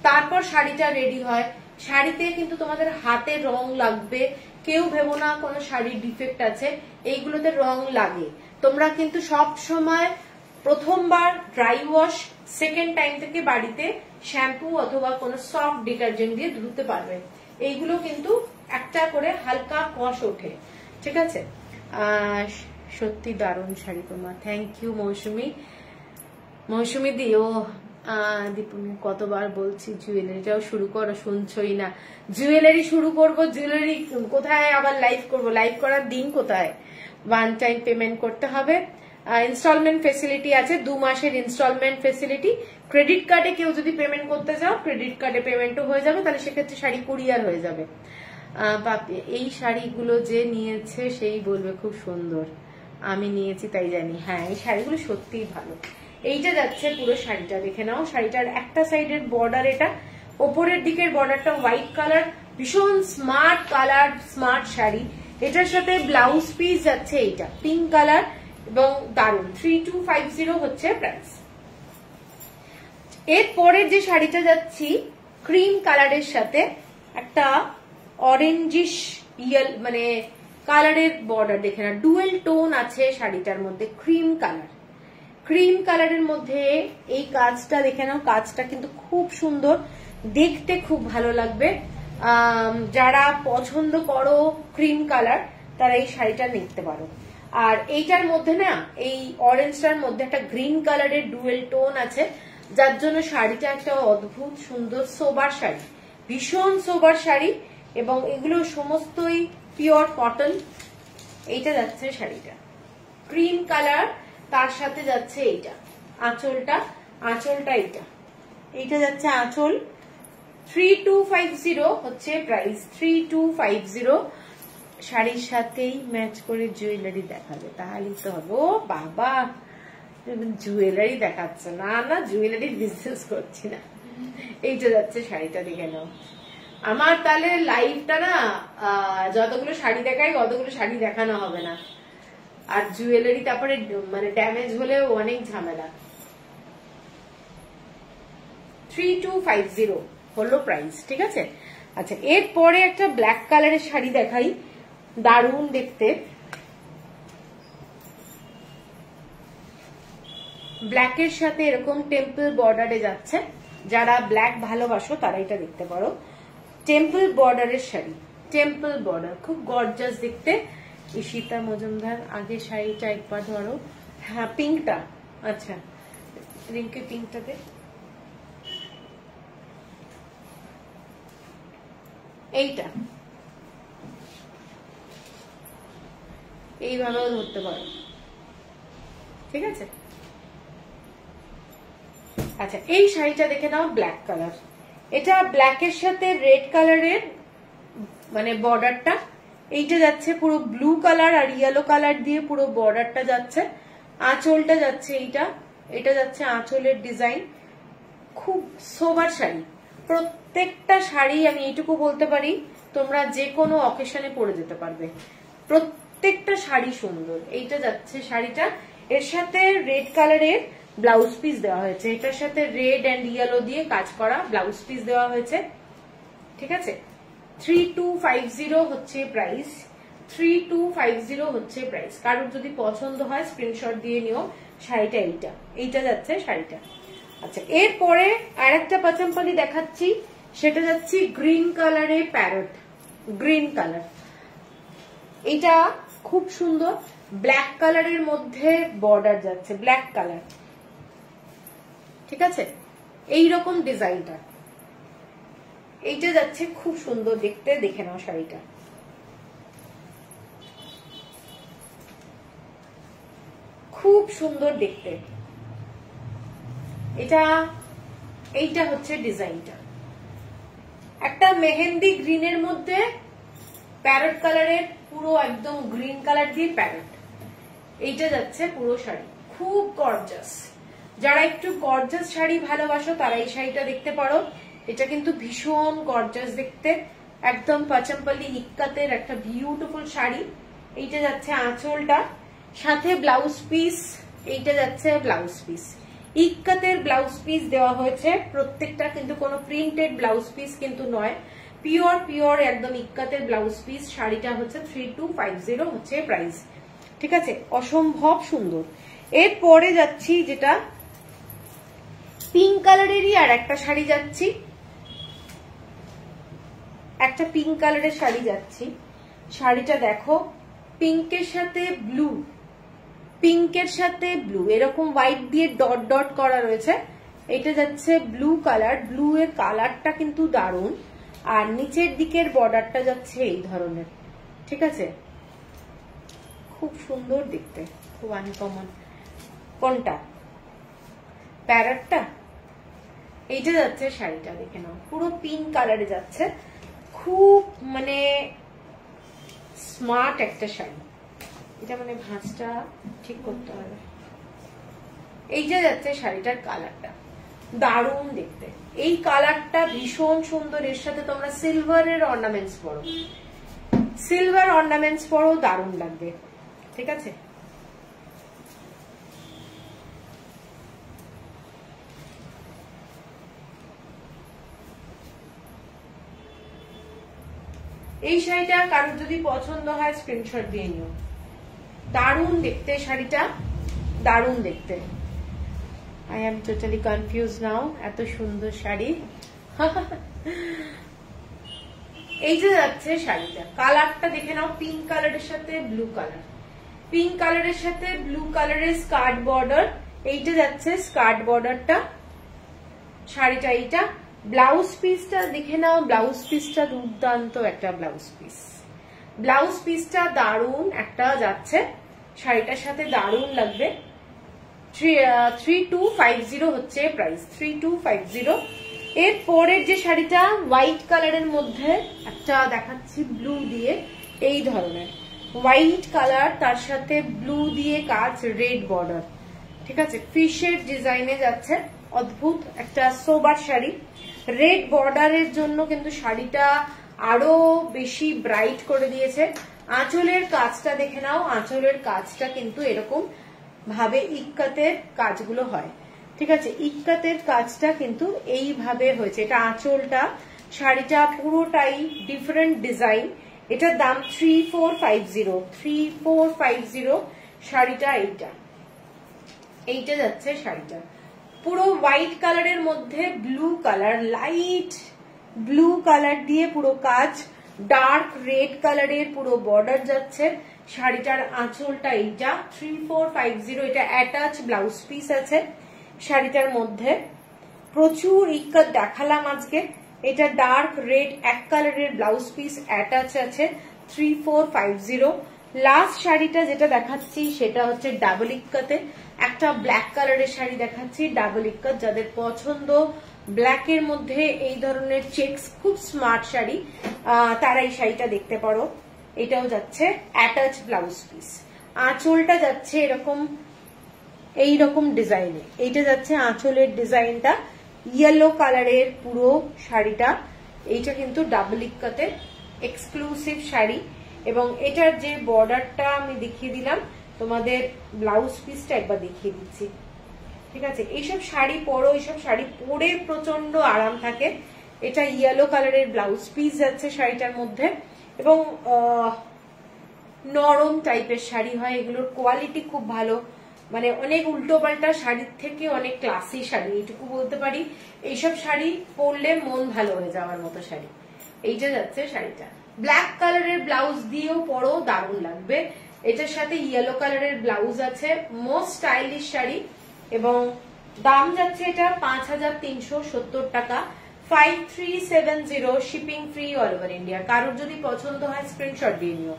তারপর শাড়িটা রেডি হয়। শাড়িতে কিন্তু তোমাদের হাতে রং লাগবে, কেউ ভেবো না কোনো শাড়ির ডিফেক্ট আছে, এইগুলোতে রং লাগে। তোমরা কিন্তু সব সময় প্রথমবার ড্রাই ওয়াশ, সেকেন্ড টাইম থেকে বাড়িতে শ্যাম্পু অথবা কোনো সফট ডিটারজেন্ট দিয়ে ধুতে পারবে। এইগুলো কিন্তু একটা করে হালকা কষ ওঠে, ঠিক আছে। সত্যি দারুণ শাড়ি তোমার, থ্যাংক ইউ মৌসুমী। মৌসুমী দিও দীপুনি কতবার বলছি জুয়েলারিটাও শুরু করো, শুনছই না। জুয়েলারি শুরু করব, জুয়েলারি কোথায় আবার লাইভ করব? লাইভ করার দিন কোথায়? ওয়ান টাইম পেমেন্ট করতে হবে। ইনস্টলমেন্ট ফেসিলিটি আছে, 2 মাসের ইনস্টলমেন্ট ফেসিলিটি। ক্রেডিট কার্ডে কেউ যদি পেমেন্ট করতে চাও, ক্রেডিট কার্ডে পেমেন্টও হয়ে যাবে, তাহলে সেক্ষেত্রে শাড়ি কুরিয়ার হয়ে যাবে। এই শাড়িগুলো যে নিয়েছে সেই বলবে খুব সুন্দর, আমি নিয়েছি তাই জানি। হ্যাঁ, এই শাড়িগুলো সত্যিই ভালো। এইটা যাচ্ছে পুরো শাড়িটা, দেখে নাও। শাড়িটার একটা সাইডের বর্ডার, এটা ওপরের দিকের বর্ডারটা হোয়াইট কালার, ভীষণ স্মার্ট কালার, স্মার্ট শাড়ি। এটার সাথে ব্লাউজ পিস যাচ্ছে এইটা পিঙ্ক কালার এবং দারুন। 3250 হচ্ছে প্রাইস। এরপরের যে শাড়িটা যাচ্ছি ক্রিম কালারের সাথে একটা অরেঞ্জিশ মানে কালারের বর্ডার, দেখে না, ডুয়েল টোন আছে শাড়িটার মধ্যে, ক্রিম কালার। ক্রিম কালারের মধ্যে এই কাজটা দেখে নাও, কাজটা কিন্তু খুব সুন্দর, দেখতে খুব ভালো লাগবে। যারা পছন্দ করো ক্রিম কালার তারা এই শাড়িটা নিতে পারো। আর এইটার মধ্যে না, এই অরেঞ্জটার মধ্যে একটা গ্রিন কালারের ডুয়েল টোন আছে, যার জন্য শাড়িটা একটা অদ্ভুত সুন্দর সোবার শাড়ি, ভীষণ সোবার শাড়ি। এবং এগুলো সমস্তই পিওর কটন। এইটা যাচ্ছে শাড়িটা ক্রিম কালার, তার সাথে যাচ্ছে এইটা আঁচলটা এইটা যাচ্ছে আঁচল। 3250 হচ্ছে প্রাইস, 3250। শাড়ির সাথেই ম্যাচ করে জুয়েলারি দেখাবে, তাহলেই তো হবে। ও বাবা, জুয়েলারি দেখাচ্ছে না, না জুয়েলারি বিজনেস করছি না। এইটা যাচ্ছে শাড়িটা, দেখে নাও। আমার তাহলে লাইভটা না, যতগুলো শাড়ি দেখাই অতগুলো শাড়ি দেখানো হবে না, আর জুয়েলারি তারপরে মানে ড্যামেজ হলেও অনেক ঝামেলা। 3250 হলো প্রাইস, ঠিক আছে। আচ্ছা, এরপরে একটা ব্ল্যাক কালারের শাড়ি দেখাই, দারুণ দেখতে। ব্ল্যাকের সাথে এরকম টেম্পল বর্ডারে যাচ্ছে, যারা ব্ল্যাক ভালোবাসো তারা এটা দেখতে পারো। টেম্পল বর্ডারের শাড়ি, টেম্পল বর্ডার, খুব গর্জাস দেখতে। ঈশিতা মজুমদার, আগে শাড়িটা একবার ধরো। হ্যাঁ, পিঙ্কটা, আচ্ছা রিঙ্কি পিঙ্কটাতে এইটা এইভাবেও ধরতে পারো, ঠিক আছে। আচ্ছা, এই শাড়িটা দেখে নাও, ব্ল্যাক কালার। এটা ব্ল্যাকের সাথে রেড কালারের মানে বর্ডারটা, এইটা যাচ্ছে পুরো ব্লু কালার আর ইয়েলো কালার দিয়ে পুরো বর্ডারটা যাচ্ছে। আঁচলটা যাচ্ছে এটা যাচ্ছে আঁচলের ডিজাইন। খুব সোবার শাড়ি, প্রত্যেকটা শাড়ি আমি এইটুকু বলতে পারি তোমরা যে কোনো অকেশনে পরে যেতে পারবে, প্রত্যেকটা শাড়ি সুন্দর। এইটা যাচ্ছে শাড়িটা, এর সাথে রেড কালারের ব্লাউজ পিস দেওয়া হয়েছে, এটার সাথে রেড এন্ড ইয়েলো দিয়ে কাজ করা ব্লাউজ পিস দেওয়া হয়েছে, ঠিক আছে। 3250 হচ্ছে প্রাইস, 3250 হচ্ছে প্রাইস। কারোর যদি পছন্দ হয় স্ক্রিনশট দিয়ে নিও। শাড়িটা এইটা যাচ্ছে শাড়িটা। আচ্ছা, এরপরে আরেকটা পাচাম্পালি দেখাচ্ছি, সেটা যাচ্ছে গ্রিন কালারে প্যারট, গ্রিন কালার। এটা খুব সুন্দর, ব্ল্যাক কালারের মধ্যে বর্ডার যাচ্ছে, ব্ল্যাক কালার, ঠিক আছে। এইরকম ডিজাইনটা, এইটা যাচ্ছে খুব সুন্দর দেখতে, দেখে নাও শাড়িটা। খুব সুন্দর দেখতে। এইটা হচ্ছে ডিজাইনটা, একটা মেহেন্দি গ্রিনের মধ্যে প্যারট কালারের, পুরো একদম গ্রিন কালার দিয়ে প্যারট। এইটা যাচ্ছে পুরো শাড়ি, খুব গর্জাস। যারা একটু গর্জাস শাড়ি ভালোবাসো তারা এই শাড়িটা দেখতে পারো। এটা কিন্তু ভীষণ গর্জাস দেখতে, একদম পাচাম্পালি ইক্কাতের একটা বিউটিফুল শাড়ি। এইটা যাচ্ছে আঁচলটা, সাথে ব্লাউজ পিস, এইটা যাচ্ছে ব্লাউজ পিস। ইক্কাতের ব্লাউজ পিস দেওয়া হয়েছে প্রত্যেকটা, কিন্তু কোনো প্রিন্টেড ব্লাউজ পিস কিন্তু নয়, পিওর পিওর একদম ইক্কাতের ব্লাউজ পিস। শাড়িটা হচ্ছে 3250 হচ্ছে প্রাইস। ঠিক আছে, অসম্ভব সুন্দর। এরপরে যাচ্ছি যেটা পিঙ্ক কালারেরই আর একটা শাড়ি যাচ্ছি, একটা পিঙ্ক কালারের শাড়ি যাচ্ছি। শাড়িটা দেখো, পিঙ্কের সাথে ব্লু, পিঙ্কের সাথে ব্লু এরকম হোয়াইট দিয়ে ডট ডট করা রয়েছে। এটা যাচ্ছে ব্লু কালার, ব্লু এর কালারটা কিন্তু দারুণ। আর নিচের দিকের বর্ডারটা যাচ্ছে এই ধরনের। ঠিক আছে, খুব সুন্দর দেখতে, খুব আনকমন। কোনটা? প্যারটটা? এইটা যাচ্ছে শাড়িটা, দেখে নাও, পুরো পিঙ্ক কালারে যাচ্ছে, খুব মানে স্মার্ট একটা শাড়ি। এটা মানে ভাঁজটা ঠিক করতে হবে। এইটা যাচ্ছে শাড়িটার কালারটা, দারুণ দেখতে। এই কালারটা ভীষণ সুন্দর। এর সাথে তোমরা সিলভারের অর্নামেন্টস পরো, সিলভার অর্নামেন্টস পরো, দারুণ লাগবে। ঠিক আছে, এই শাড়িটা কারোর যদি পছন্দ হয় স্ক্রিনশট দিয়ে নিও। দারুণ দেখতে শাড়িটা, দারুণ দেখতে। আই এম টোটালি কনফিউজ নাও, এত সুন্দর শাড়ি। এই যে যাচ্ছে শাড়িটা, কালারটা দেখে নাও, পিঙ্ক কালারের সাথে ব্লু কালার, পিঙ্ক কালারের সাথে ব্লু কালারের স্কার্ট বর্ডার। এইটা যাচ্ছে স্কার্ট বর্ডারটা, শাড়িটা এইটা। ব্লাউজ পিসটা দেখে নাও, ব্লাউজ পিসটা দুর্দান্ত একটা ব্লাউজ পিস, ব্লাউজ পিসটা দারুণ একটা যাচ্ছে, শাড়িটার সাথে দারুণ লাগবে। 3250 হচ্ছে প্রাইস, 3250। এর পরের যে শাড়িটা হোয়াইট কালারের মধ্যে একটা দেখাচ্ছি ব্লু দিয়ে, এই ধরনের হোয়াইট কালার, তার সাথে ব্লু দিয়ে কাজ, রেড বর্ডার। ঠিক আছে, ফিশের ডিজাইনে যাচ্ছে, অদ্ভুত একটা সোবার শাড়ি। রেড বর্ডারের জন্য কিন্তু শাড়িটা আরো বেশি ব্রাইট করে দিয়েছে। আঁচলের কাজটা দেখে নাও, আঁচলের কাজটা কিন্তু এরকম ভাবে ইক্কাতের কাজগুলো হয়। ঠিক আছে, ইক্কাতের কাজটা কিন্তু এইভাবে হয়েছে। এটা আঁচলটা, শাড়িটা পুরোটাই ডিফারেন্ট ডিজাইন। এটার দাম 3450 শাড়িটা। এইটা যাচ্ছে শাড়িটা, পুরো হোয়াইট কালারের মধ্যে blue colour, light blue colour দিয়ে পুরো কাজ, ডার্ক রেড কালারের পুরো বর্ডার যাচ্ছে। শাড়িটার আঁচলটা এইটা 3450। এটা অ্যাটাচ ব্লাউজ পিস আছে শাড়িটার মধ্যে। প্রচুর ইক্কাত দেখালাম আজকে। এটা ডার্ক রেড এক কালারের ব্লাউজ পিস অ্যাটাচ আছে, 3450। লাস্ট শাড়িটা যেটা দেখাচ্ছি সেটা হচ্ছে ডাবল ইক্কাতে, একটা ব্ল্যাক কালারের শাড়ি দেখাচ্ছি, ডাবল ইক্কাত। যাদের পছন্দ ব্ল্যাকের মধ্যে এই ধরনের চেকস, খুব স্মার্ট শাড়ি, তারা এই শাড়িটা দেখতে পারো। এটাও যাচ্ছে অ্যাটাচ ব্লাউজ পিস, আঁচলটা যাচ্ছে এরকম এইরকম ডিজাইনে। এইটা যাচ্ছে আঁচলের ডিজাইনটা, ইয়েলো কালারের পুরো শাড়িটা। এইটা কিন্তু ডাবল ইক্কাতে এক্সক্লুসিভ শাড়ি, এবং এটার যে বর্ডারটা আমি দেখিয়ে দিলাম, তোমাদের ব্লাউজ পিসটা একবার দেখিয়ে দিচ্ছি। ঠিক আছে, এইসব শাড়ি পরো, এইসব শাড়ি পরে প্রচন্ড আরাম থাকে। এটা ইয়েলো কালারের ব্লাউজ পিস যাচ্ছে শাড়িটার মধ্যে, এবং নরম টাইপের শাড়ি হয়, এগুলোর কোয়ালিটি খুব ভালো, মানে অনেক উল্টো পাল্টা শাড়ির থেকে অনেক ক্লাসি শাড়ি, এইটুকু বলতে পারি। এইসব শাড়ি পরলে মন ভালো হয়ে যাওয়ার মতো শাড়ি। এইটা যাচ্ছে শাড়িটা, ব্ল্যাক কালারের ব্লাউজ দিয়েও পরো, দারুণ লাগবে। এটার সাথে ইয়েলো কালারের ব্লাউজ আছে, মোস্ট স্টাইলিশ শাড়ি, এবং দাম যাচ্ছে এটা 5370 টাকা, 5370, shipping free all over India. কারোর যদি পছন্দ হয় স্ক্রিনশট দিয়ে নিও।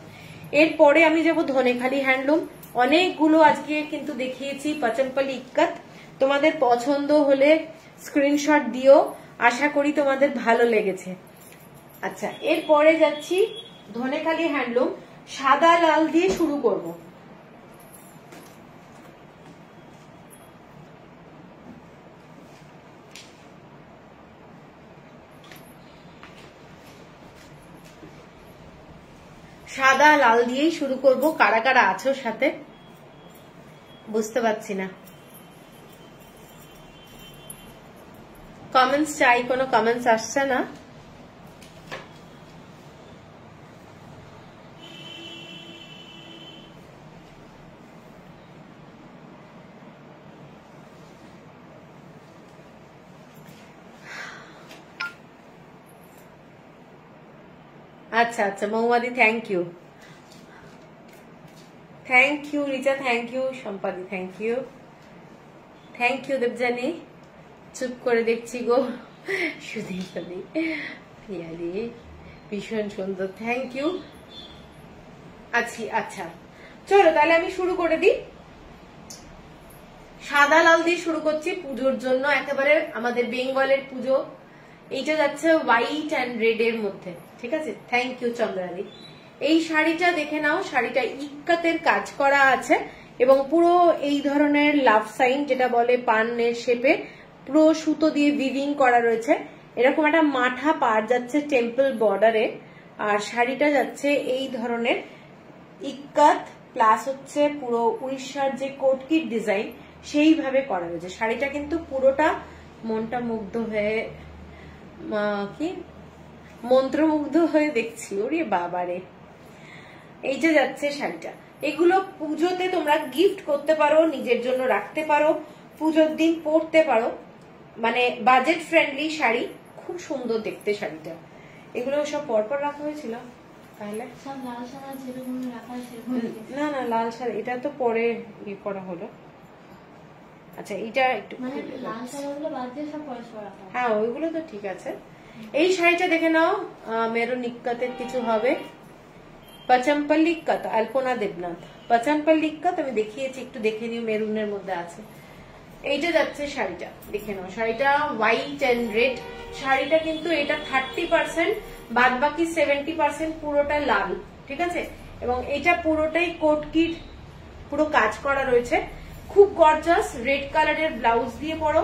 এরপরে আমি যাব ধনেখালি হ্যান্ডলুম। অনেকগুলো আজকে কিন্তু দেখিয়েছি পচমপল্লি ইক্কাত, তোমাদের পছন্দ হলে স্ক্রিনশট দিও, আশা করি তোমাদের ভালো লেগেছে। আচ্ছা, এরপরে যাচ্ছি ধনেখালি হ্যান্ডলুম, সাদা লাল দিয়ে শুরু করব। সাদা লাল দিয়েই শুরু করব। কারা কারা আছো সাথে বুঝতে পারছি না, কমেন্টস চাই, কোনো কমেন্টস আসছে না। আচ্ছা আচ্ছা মৌমাদি, thank you, thank you Richa, thank you সম্পাদি, thank you, thank you Debjani. চুপ করে দেখছি গো সুদীপাদি, পিয়ারি ভীষণ সুন্দর, থ্যাংক ইউ। আচ্ছা চলো তাহলে আমি শুরু করে দিই। সাদা লাল দিয়ে শুরু করছি পুজোর জন্য, একেবারে আমাদের বেঙ্গলের পুজো। এইটা যাচ্ছে হোয়াইট অ্যান্ড রেড এর মধ্যে, ঠিক আছে। থ্যাংক ইউ চন্দ্রাদি। এই শাড়িটা দেখে নাও, শাড়িটা ইক্কাতের কাজ করা আছে এবং পুরো এই ধরনের লাভ সাইন যেটা বলে পানের শেপে পুরো সুতো দিয়ে উইভিং করা রয়েছে। এরকম একটা মাথা পার যাচ্ছে টেম্পল বর্ডারে, আর শাড়িটা যাচ্ছে এই ধরনের ইক্কাত প্লাস হচ্ছে পুরো উড়িষ্যার যে কোটকির ডিজাইন সেইভাবে করা রয়েছে। শাড়িটা কিন্তু পুরোটা মনটা মুগ্ধ হয়ে কি মন্ত্রমুগ্ধ হয়ে দেখছি, ওরে বাবারে। এই যে যাচ্ছে শাড়িটা, এগুলো পুজোতে তোমরা গিফট করতে পারো, নিজের জন্য রাখতে পারো, পুজোর দিন পরতে পারো, মানে বাজেট ফ্রেন্ডলি শাড়ি, খুব সুন্দর দেখতে শাড়িটা। এগুলো সব পরপর রাখা হয়েছিল তাহলে সব লাল সাদা যেরকম রাখা সেরকম। না না লাল শাড়ি এটা তো পরে ইয়ে করা হলো। আচ্ছা এটা একটু মানে লাল সাদাগুলো বাদ দিয়ে সব পরস্পর রাখা। হ্যাঁ ওইগুলো তো ঠিক আছে। এই শাড়িটা দেখে নাও, মেরুন ইক্কাতের কিছু হবে, পচমপল্লি ইক্কাত, আলপনা দেবনাথ পচমপল্লি ইক্কাত আমি দেখিয়েছি, একটু দেখে নিও, মেরুনের মধ্যে আছে। এইটা যাচ্ছে শাড়িটা, দেখে নাও, শাড়িটা হোয়াইট এন্ড রেড। শাড়িটা কিন্তু এটা 30%, বাদ বাকি 70% পুরোটা লাল, ঠিক আছে। এবং এটা পুরোটাই কোটকির পুরো কাজ করা রয়েছে, খুব গর্জাস। রেড কালারের ব্লাউজ দিয়ে পরো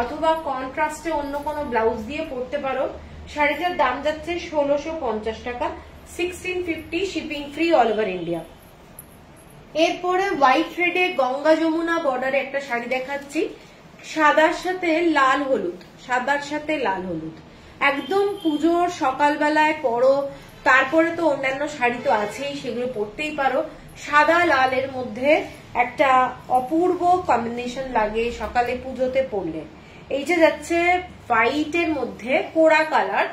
অথবা কন্ট্রাস্টে অন্য কোনো ব্লাউজ দিয়ে পরতে পারো। শাড়িটার দাম যাচ্ছে 1650 টাকা, 1650, shipping free all over India. এরপরে হোয়াইট রেডে গঙ্গা যমুনা বর্ডারে একটা শাড়ি দেখাচ্ছি, সাদার সাথে লাল হলুদ, সাদার সাথে লাল হলুদ, একদম পুজোর সকালবেলায় পরো। তারপরে তো অন্যান্য শাড়ি তো আছেই, সেগুলো পরতেই পারো। সাদা লালের মধ্যে একটা অপূর্ব কম্বিনেশন লাগে সকালে পুজোতে পরলে। এই যে যাচ্ছে হোয়াইটের মধ্যে কোড়া কালার,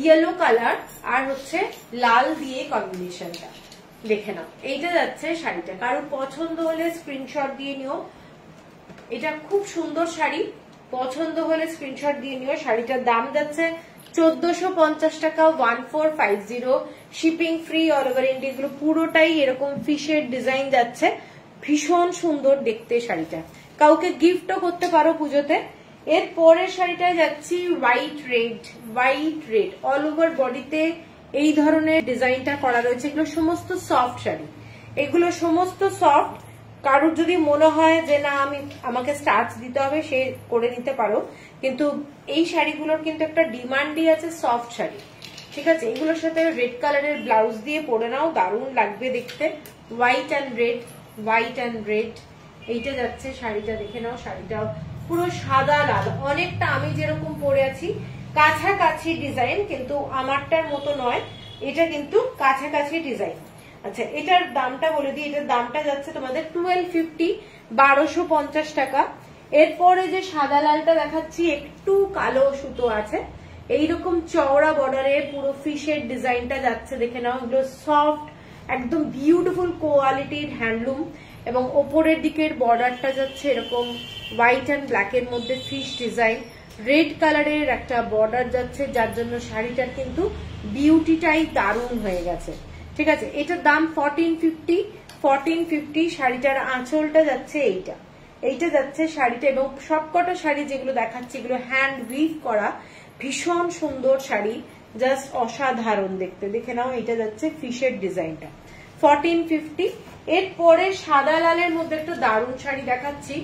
ইয়েলো কালার আর হচ্ছে লাল দিয়ে কম্বিনেশনটা, দেখে নাও। এইটা যাচ্ছে শাড়িটা, কারোর পছন্দ হলে স্ক্রিনশট দিয়ে নিও। এটা খুব সুন্দর শাড়ি, পছন্দ হলে স্ক্রিনশট দিয়ে নিও। শাড়িটার দাম যাচ্ছে 1450 টাকা, 1450, shipping free all over India. এগুলো পুরোটাই এরকম ফিশের ডিজাইন যাচ্ছে, ভীষণ সুন্দর দেখতে শাড়িটা, কাউকে গিফটও করতে পারো পুজোতে। এর পরের শাড়িটায় যাচ্ছি white red, white red all over বডিতে এই ধরনের ডিজাইনটা করা রয়েছে। এগুলো সমস্ত সফট শাড়ি, এগুলো সমস্ত সফট। কারোর যদি মনে হয় যে না আমাকে স্টার্চ দিতে হবে, সে করে নিতে পারো, কিন্তু এই শাড়িগুলোর কিন্তু একটা ডিমান্ডই আছে সফট শাড়ি, ঠিক আছে। এগুলোর সাথে রেড কালারের ব্লাউজ দিয়ে পরে নাও, দারুণ লাগবে দেখতে। White and red, white and red, এইটা যাচ্ছে শাড়িটা, দেখে নাও। শাড়িটাও পুরো সাদা লাল, অনেকটা আমি যেরকম পরে আছি কাছাকাছি ডিজাইন, কিন্তু আমারটার মতো নয়, এটা কিন্তু কাছাকাছি ডিজাইন। আচ্ছা এটার দামটা বলে দিই, এটার দামটা যাচ্ছে তোমাদের 1250, 1250 টাকা। এরপরে যে সাদা লালটা দেখাচ্ছি একটু কালো সুতো আছে, এইরকম চওড়া বর্ডারে পুরো ফিশের ডিজাইনটা যাচ্ছে, দেখে নাও। এগুলো সফট, একদম বিউটিফুল কোয়ালিটির হ্যান্ডলুম, এবং ওপরের দিকের বর্ডারটা যাচ্ছে এরকম হোয়াইট অ্যান্ড ব্ল্যাকের মধ্যে ফিশ ডিজাইন, রেড কালারের একটা বর্ডার যাচ্ছে, যার জন্য শাড়িটার কিন্তু বিউটিটাই দারুণ হয়ে গেছে, ঠিক আছে। এটার দাম 1450, 1450। শাড়িটার আঁচলটা যাচ্ছে এইটা, এইটা যাচ্ছে শাড়িটা। এবং সবকটা শাড়ি যেগুলো দেখাচ্ছি এগুলো হ্যান্ড উইভ করা, ভীষণ সুন্দর শাড়ি, জাস্ট অসাধারণ দেখতে, দেখে নাও। এটা যাচ্ছে ফিশের ডিজাইনটা, 1450। এরপরে সাদা লালের মধ্যে একটা দারুণ শাড়ি দেখাচ্ছি,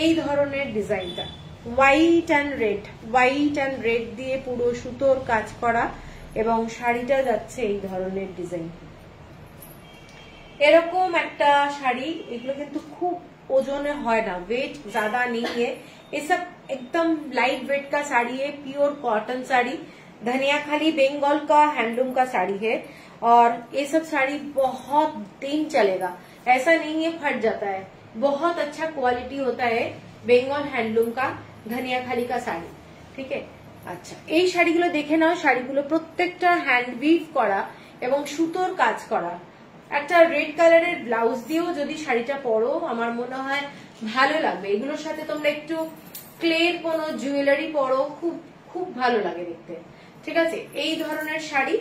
এই ধরনের ডিজাইনটা, white and red, white and red দিয়ে পুরো সুতোর কাজ করা, এবং শাড়িটা যাচ্ছে এই ধরনের ডিজাইন। এরকম একটা শাড়ি, এগুলো কিন্তু খুব ওজনে হয় না, वेट ज्यादा नहीं है, ये सब एकदम लाइट वेट का साड़ी है, प्योर कॉटन साड़ी, धनियाखाली बंगाल का हैंडलूम का साड़ी है, और ये सब साड़ी बहुत दिन चलेगा, ऐसा नहीं है फट जाता है, बहुत अच्छा क्वालिटी होता है बेंगल हैंडलूम का धनियाखाली का साड़ी, ठीक है। আচ্ছা এই শাড়িগুলো দেখে নাও, শাড়িগুলো প্রত্যেকটা হ্যান্ড উইভ করা, এবং সুতোর কাজ করা। একটা রেড কালারের ব্লাউজ দিয়েও যদি শাড়িটা পরো আমার মনে হয় ভালো লাগবে। এগুলোর সাথে তোমরা একটু ক্লের কোনো জুয়েলারি পরো, খুব খুব ভালো লাগে দেখতে। ঠিক আছে, এই ধরনের শাড়ি।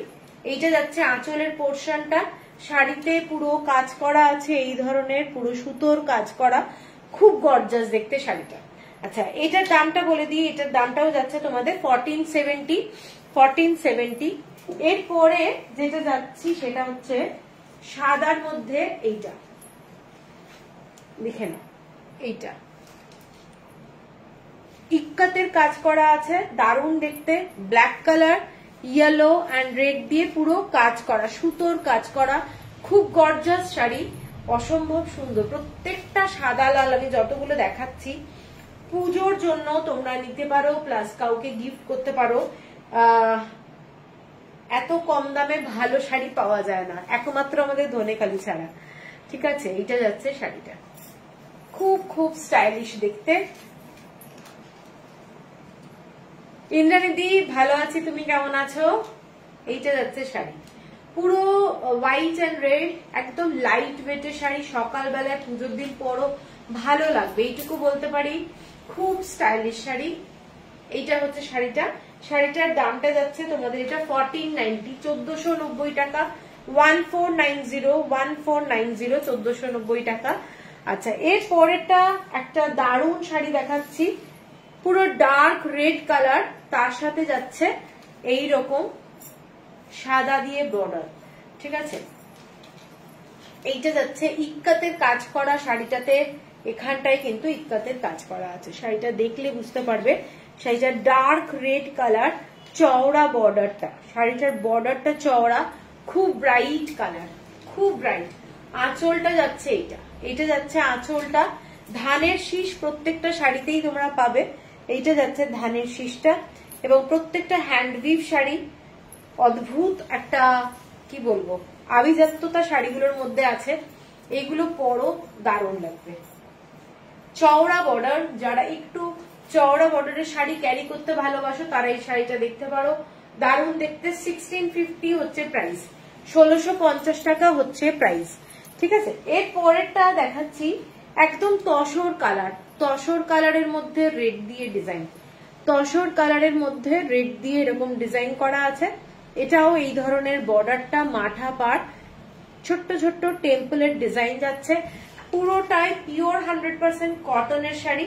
এইটা যাচ্ছে আঁচলের পোর্শনটা, শাড়িতে পুরো কাজ করা আছে, এই ধরনের পুরো সুতোর কাজ করা, খুব গর্জাস দেখতে শাড়িটা। আচ্ছা, এটার দামটা বলে দিই, এটার দামটাও যাচ্ছে তোমাদের 1470। এরপরে যেটা যাচ্ছি সেটা হচ্ছে সাদার মধ্যে এইটা, দেখে না, এইটা ইক্কাতের কাজ করা আছে, দারুণ দেখতে, black colour, yellow and red দিয়ে পুরো কাজ করা, সুতোর কাজ করা, খুব গর্জাস শাড়ি, অসম্ভব সুন্দর। প্রত্যেকটা সাদা লাল, আমি যতগুলো দেখাচ্ছি পুজোর জন্য তোমরা নিতে পারো, প্লাস কাউকে গিফট করতে পারো। এত কম দামে ভালো শাড়ি পাওয়া যায় না, একমাত্র আমাদের ধনেখালি ছাড়া। ঠিক আছে, এইটা যাচ্ছে শাড়িটা, খুব খুব স্টাইলিশ দেখতে। ইন্দ্রাণীদি ভালো আছি, তুমি কেমন আছো? এইটা যাচ্ছে শাড়ি, পুরো হোয়াইট এন্ড রেড, একদম লাইট ওয়েটের শাড়ি, সকালবেলায় পুজোর দিন পরো ভালো লাগবে, এইটুকু বলতে পারি। খুব স্টাইলিশ শাড়ি। এইটা হচ্ছে শাড়িটা, শাড়িটার দামটা যাচ্ছে তোমাদের এটা 1490, 1490 টাকা, 1490 1490 টাকা। আচ্ছা, এর পরেরটা একটা দারুণ শাড়ি দেখাচ্ছি, পুরো ডার্ক রেড কালার, তার সাথে যাচ্ছে এই রকম সাদা দিয়ে বর্ডার। ঠিক আছে, এইটা যাচ্ছে ইক্কাতের কাজ করা শাড়িটাতে, এখানটায় কিন্তু ইক্কাতের কাজ করা আছে, শাড়িটা দেখলে বুঝতে পারবে। শাড়িটা ডার্ক রেড কালার, চওড়া বর্ডারটা, শাড়িটার বর্ডারটা চওড়া, খুব ব্রাইট কালার, খুব ব্রাইট। আঁচলটা যাচ্ছে এইটা, এটা যাচ্ছে আঁচলটা, ধানের শীষ প্রত্যেকটা শাড়িতেই তোমরা পাবে। এইটা যাচ্ছে ধানের শীষটা, এবং প্রত্যেকটা হ্যান্ডউইভ শাড়ি, অদ্ভুত একটা কি বলবো আভিজাত্যতা শাড়িগুলোর মধ্যে আছে, এগুলো পরো দারুণ লাগবে। চওড়া বর্ডার, যারা একটু চওড়া বর্ডারের শাড়ি ক্যারি করতে ভালোবাসো তারা এই শাড়িটা দেখতে পারো, দারুণ দেখতে। 1650 হচ্ছে প্রাইস, 1650 টাকা হচ্ছে প্রাইস। ঠিক আছে, এর পরেরটা দেখাচ্ছি একদম তসর কালার, তসর কালারের মধ্যে রেড দিয়ে ডিজাইন, তসর কালারের মধ্যে রেড দিয়ে এরকম ডিজাইন করা আছে। এটাও এই ধরনের বর্ডারটা মাঠা পাট, ছোট্ট ছোট্ট টেম্পলের ডিজাইন যাচ্ছে, পুরোটাই পিওর 100% কটনের শাড়ি,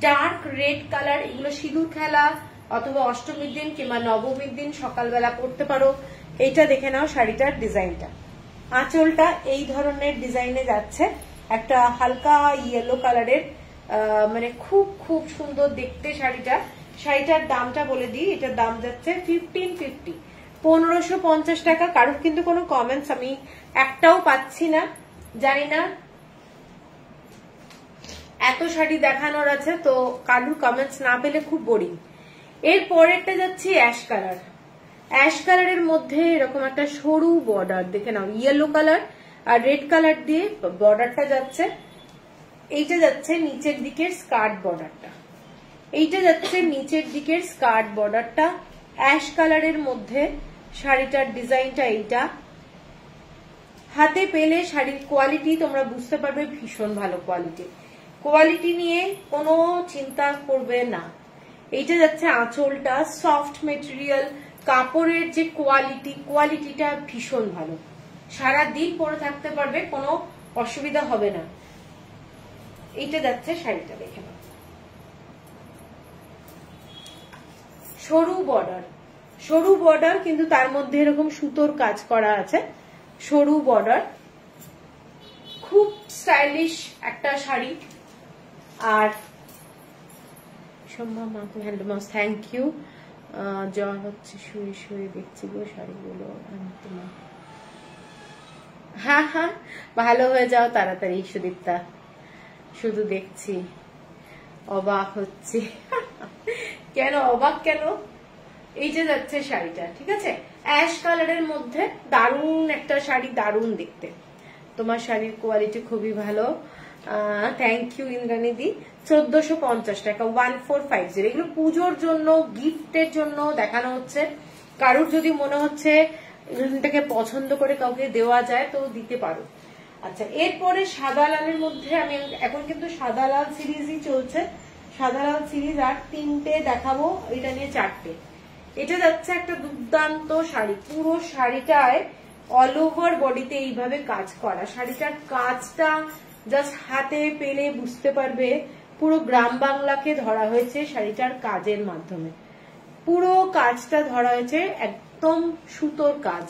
ডার্ক রেড কালার। এগুলো সিঁদুর খেলা অথবা অষ্টমীর দিন কিংবা নবমীর দিন সকালবেলা পরতে পারো। এইটা দেখে নাও শাড়িটার ডিজাইনটা, আঁচলটা এই ধরনের ডিজাইনে যাচ্ছে, একটা হালকা ইয়েলো কালারের, মানে খুব খুব সুন্দর দেখতে শাড়িটা। শাড়িটার দামটা বলে দিই, এটার দাম যাচ্ছে 1550, 1550 টাকা। কারোর কিন্তু কোনো কমেন্টস আমি একটাও পাচ্ছি না, জানি না, এত শাড়ি দেখানোর আছে তো কারোর কমেন্টস না পেলে খুব বোরিং। এর পরেরটা যাচ্ছে অ্যাশ কালার, অ্যাশ কালারের মধ্যে এরকম একটা সরু বর্ডার, দেখে নাও, ইয়েলো কালার আর রেড কালার দিয়ে বর্ডারটা যাচ্ছে। এইটা যাচ্ছে নিচের দিকের স্কার্ট বর্ডারটা, এইটা যাচ্ছে নিচের দিকের স্কার্ট বর্ডারটা, অ্যাশ কালারের মধ্যে শাড়িটার ডিজাইনটা এইটা। হাতে পেলে শাড়ির কোয়ালিটি তোমরা বুঝতে পারবে, ভীষণ ভালো কোয়ালিটি, কোয়ালিটি নিয়ে কোনো চিন্তা করবে না। এইটা যাচ্ছে আঁচলটা, সফট মেটেরিয়াল, কাপড়ের যে কোয়ালিটিটা ভীষণ ভালো, সারা দিন পরে থাকতে পারবে, কোনো অসুবিধা হবে না। এইটা যাচ্ছে শাড়িটা, দেখে নাও, সরু বর্ডার, সরু বর্ডার কিন্তু তার মধ্যে এরকম সুতোর কাজ করা আছে, সরু বর্ডার, খুব স্টাইলিশ একটা শাড়ি। আর সম্ভব মাকে হ্যান্ডলুম হাউস, থ্যাংক ইউ। জ্বর হচ্ছে, শুয়ে শুয়ে দেখছি গো শাড়িগুলো। হ্যাঁ হ্যাঁ, ভালো হয়ে যাও তাড়াতাড়ি সুদীপ্তা, শুধু দেখছি অবাক হচ্ছি। কেন অবাক কেন? এই যে যাচ্ছে শাড়িটা, ঠিক আছে, অ্যাশ কালারের মধ্যে দারুণ একটা শাড়ি, দারুণ দেখতে। তোমার শাড়ির কোয়ালিটি খুবই ভালো, থ্যাংক ইউ ইন্দ্রাণীদি। 1450 টাকা, 1450। এগুলো পুজোর জন্য, গিফটের জন্য দেখানো হচ্ছে। কারুর যদি মনে হচ্ছে এগুলোটাকে পছন্দ করে কাউকে দেওয়া যায় তো দিতে পারো। আচ্ছা, এরপরে সাদা লালের মধ্যে আমি এখন কিন্তু সাদা লাল সিরিজই চলছে, সাদা লাল সিরিজ আর 3টে দেখাবো, এটা নিয়ে 4টে। এটা যাচ্ছে একটা দুর্দান্ত শাড়ি, পুরো শাড়িটায় অল ওভার বডিতে এইভাবে কাজ করা। শাড়িটার কাজটা জাস্ট হাতে পেলে বুঝতে পারবে পুরো গ্রাম বাংলাকে ধরা হয়েছে শাড়িটার কাজের মাধ্যমে। পুরো কাজটা ধরা হয়েছে একদম সুতোর কাজ,